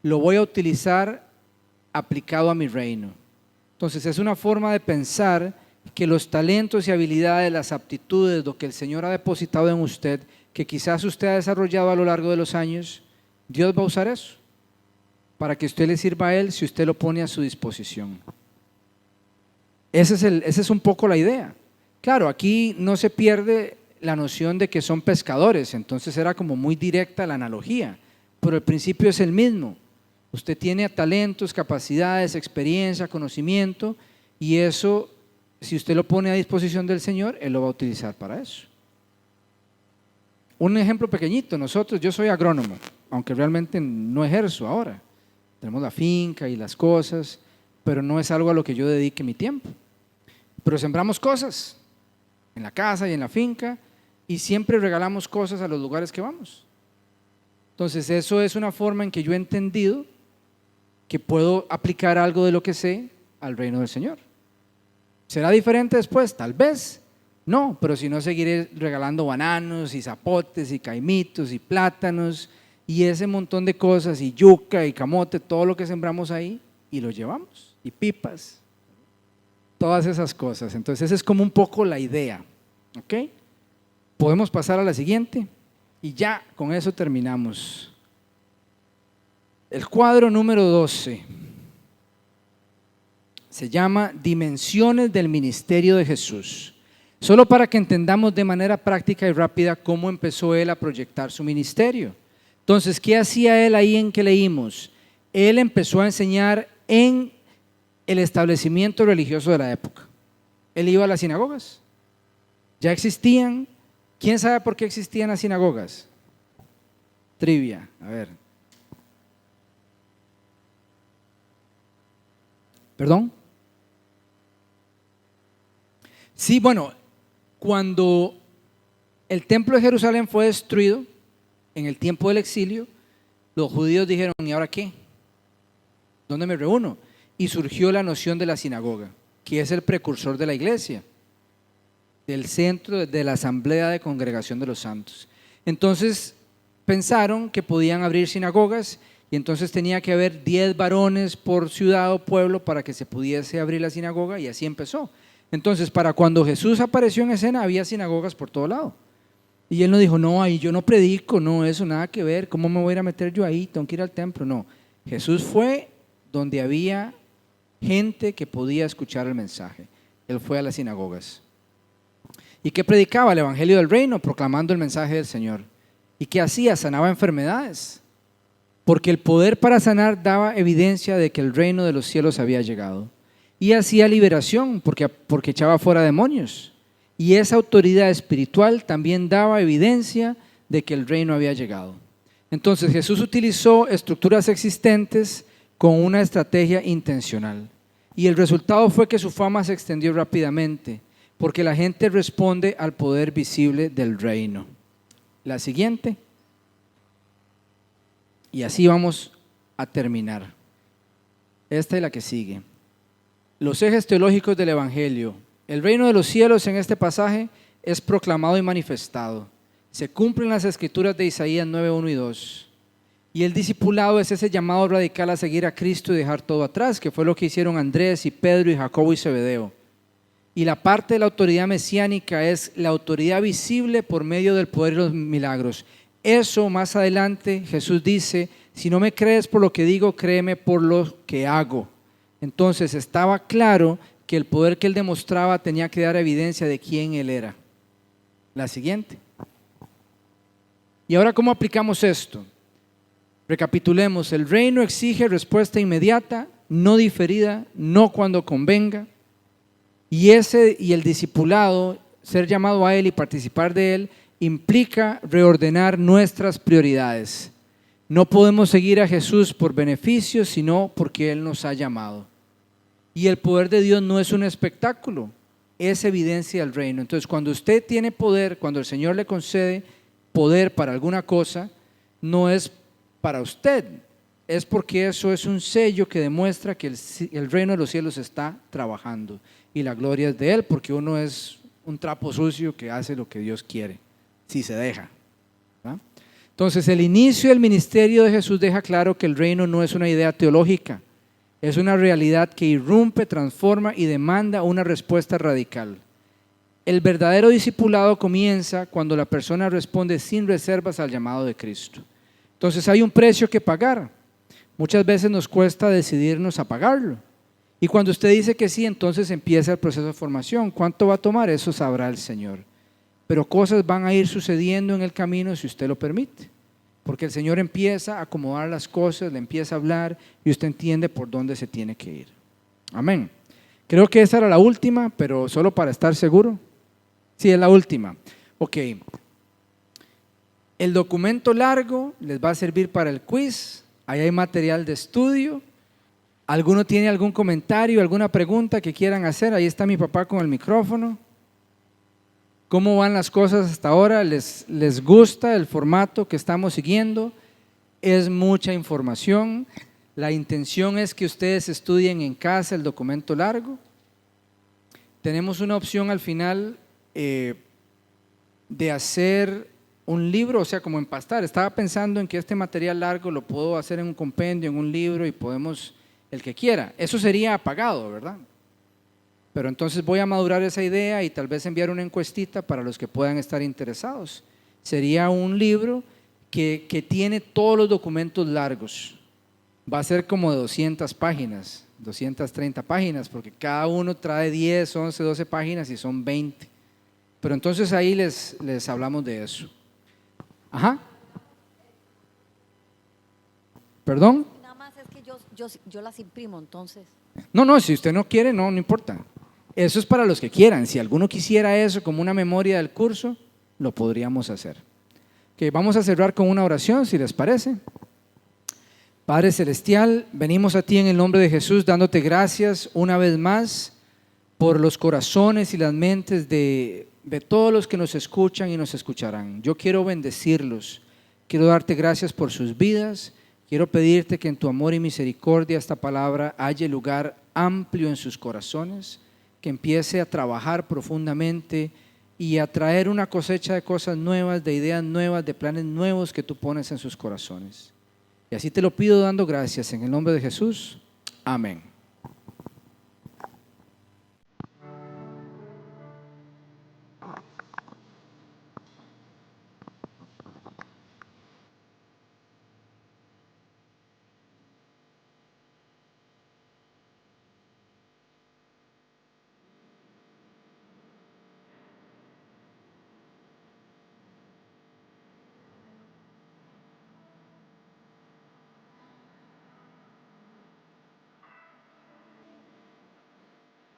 lo voy a utilizar aplicado a mi reino. Entonces es una forma de pensar que los talentos y habilidades, las aptitudes, lo que el Señor ha depositado en usted, que quizás usted ha desarrollado a lo largo de los años, Dios va a usar eso para que usted le sirva a Él si usted lo pone a su disposición. Esa es un poco la idea. Claro, aquí no se pierde la noción de que son pescadores, entonces era como muy directa la analogía, pero el principio es el mismo. Usted tiene talentos, capacidades, experiencia, conocimiento, y eso, si usted lo pone a disposición del Señor, Él lo va a utilizar para eso. Un ejemplo pequeñito, yo soy agrónomo, aunque realmente no ejerzo ahora. Tenemos la finca y las cosas, pero no es algo a lo que yo dedique mi tiempo. Pero sembramos cosas en la casa y en la finca, y siempre regalamos cosas a los lugares que vamos. Entonces eso es una forma en que yo he entendido que puedo aplicar algo de lo que sé al reino del Señor. ¿Será diferente después? Tal vez. No, pero si no, seguiré regalando bananos y zapotes y caimitos y plátanos y ese montón de cosas, y yuca y camote, todo lo que sembramos ahí, y lo llevamos, y pipas, todas esas cosas. Entonces esa es como un poco la idea, ¿ok? Podemos pasar a la siguiente y ya con eso terminamos. El cuadro número 12 se llama Dimensiones del Ministerio de Jesús. Solo para que entendamos de manera práctica y rápida cómo empezó Él a proyectar su ministerio. Entonces, ¿qué hacía Él ahí en que leímos? Él empezó a enseñar en el establecimiento religioso de la época. Él iba a las sinagogas. Ya existían. ¿Quién sabe por qué existían las sinagogas? Trivia, a ver. ¿Perdón? Sí, bueno, cuando el templo de Jerusalén fue destruido en el tiempo del exilio, los judíos dijeron, ¿y ahora qué? ¿Dónde me reúno? Y surgió la noción de la sinagoga, que es el precursor de la iglesia, del centro de la asamblea de congregación de los santos. Entonces pensaron que podían abrir sinagogas y entonces tenía que haber 10 varones por ciudad o pueblo para que se pudiese abrir la sinagoga, y así empezó. Entonces, para cuando Jesús apareció en escena, había sinagogas por todo lado. Y él no dijo, no, ahí yo no predico, no, eso nada que ver, ¿cómo me voy a ir a meter yo ahí? Tengo que ir al templo. No, Jesús fue donde había gente que podía escuchar el mensaje. Él fue a las sinagogas. ¿Y qué predicaba? El evangelio del reino, proclamando el mensaje del Señor. ¿Y qué hacía? Sanaba enfermedades, porque el poder para sanar daba evidencia de que el reino de los cielos había llegado. Y hacía liberación, porque echaba fuera demonios. Y esa autoridad espiritual también daba evidencia de que el reino había llegado. Entonces Jesús utilizó estructuras existentes con una estrategia intencional. Y el resultado fue que su fama se extendió rápidamente, porque la gente responde al poder visible del reino. La siguiente. Y así vamos a terminar. Esta es la que sigue. Los ejes teológicos del evangelio. El reino de los cielos en este pasaje es proclamado y manifestado. Se cumplen las escrituras de Isaías 9:1 y 2. Y el discipulado es ese llamado radical a seguir a Cristo y dejar todo atrás, que fue lo que hicieron Andrés y Pedro y Jacobo y Zebedeo. Y la parte de la autoridad mesiánica es la autoridad visible por medio del poder y los milagros. Eso más adelante Jesús dice, si no me crees por lo que digo, créeme por lo que hago. Entonces estaba claro que el poder que él demostraba tenía que dar evidencia de quién él era. La siguiente. ¿Y ahora cómo aplicamos esto? Recapitulemos, el reino exige respuesta inmediata, no diferida, no cuando convenga. Y el discipulado, ser llamado a él y participar de él, implica reordenar nuestras prioridades. No podemos seguir a Jesús por beneficios, sino porque él nos ha llamado. Y el poder de Dios no es un espectáculo, es evidencia del reino. Entonces, cuando usted tiene poder, cuando el Señor le concede poder para alguna cosa, no es para usted, es porque eso es un sello que demuestra que el reino de los cielos está trabajando y la gloria es de Él, porque uno es un trapo sucio que hace lo que Dios quiere, si se deja. ¿verdad? Entonces, el inicio del ministerio de Jesús deja claro que el reino no es una idea teológica, es una realidad que irrumpe, transforma y demanda una respuesta radical. El verdadero discipulado comienza cuando la persona responde sin reservas al llamado de Cristo. Entonces hay un precio que pagar. Muchas veces nos cuesta decidirnos a pagarlo. Y cuando usted dice que sí, entonces empieza el proceso de formación. ¿Cuánto va a tomar? Eso sabrá el Señor. Pero cosas van a ir sucediendo en el camino si usted lo permite. Porque el Señor empieza a acomodar las cosas, le empieza a hablar y usted entiende por dónde se tiene que ir. Amén. Creo que esa era la última, pero solo para estar seguro. Sí, es la última. Ok. El documento largo les va a servir para el quiz. Ahí hay material de estudio. ¿Alguno tiene algún comentario, alguna pregunta que quieran hacer? Ahí está mi papá con el micrófono. ¿Cómo van las cosas hasta ahora? ¿Les gusta el formato que estamos siguiendo? Es mucha información. La intención es que ustedes estudien en casa el documento largo. Tenemos una opción al final de hacer un libro, o sea, como empastar. Estaba pensando en que este material largo lo puedo hacer en un compendio, en un libro, y podemos, el que quiera. Eso sería pagado, ¿verdad? Pero entonces voy a madurar esa idea y tal vez enviar una encuestita para los que puedan estar interesados. Sería un libro que tiene todos los documentos largos. Va a ser como de 200 páginas, 230 páginas, porque cada uno trae 10, 11, 12 páginas y son 20. Pero entonces ahí les hablamos de eso. Ajá. ¿Perdón? Nada más es que yo las imprimo, entonces. No, si usted no quiere, no importa. Eso es para los que quieran. Si alguno quisiera eso como una memoria del curso, lo podríamos hacer. Okay, vamos a cerrar con una oración, si les parece. Padre Celestial, venimos a ti en el nombre de Jesús dándote gracias una vez más por los corazones y las mentes de todos los que nos escuchan y nos escucharán. Yo quiero bendecirlos, quiero darte gracias por sus vidas, quiero pedirte que en tu amor y misericordia esta palabra halle lugar amplio en sus corazones, que empiece a trabajar profundamente y a traer una cosecha de cosas nuevas, de ideas nuevas, de planes nuevos que tú pones en sus corazones. Y así te lo pido dando gracias en el nombre de Jesús. Amén.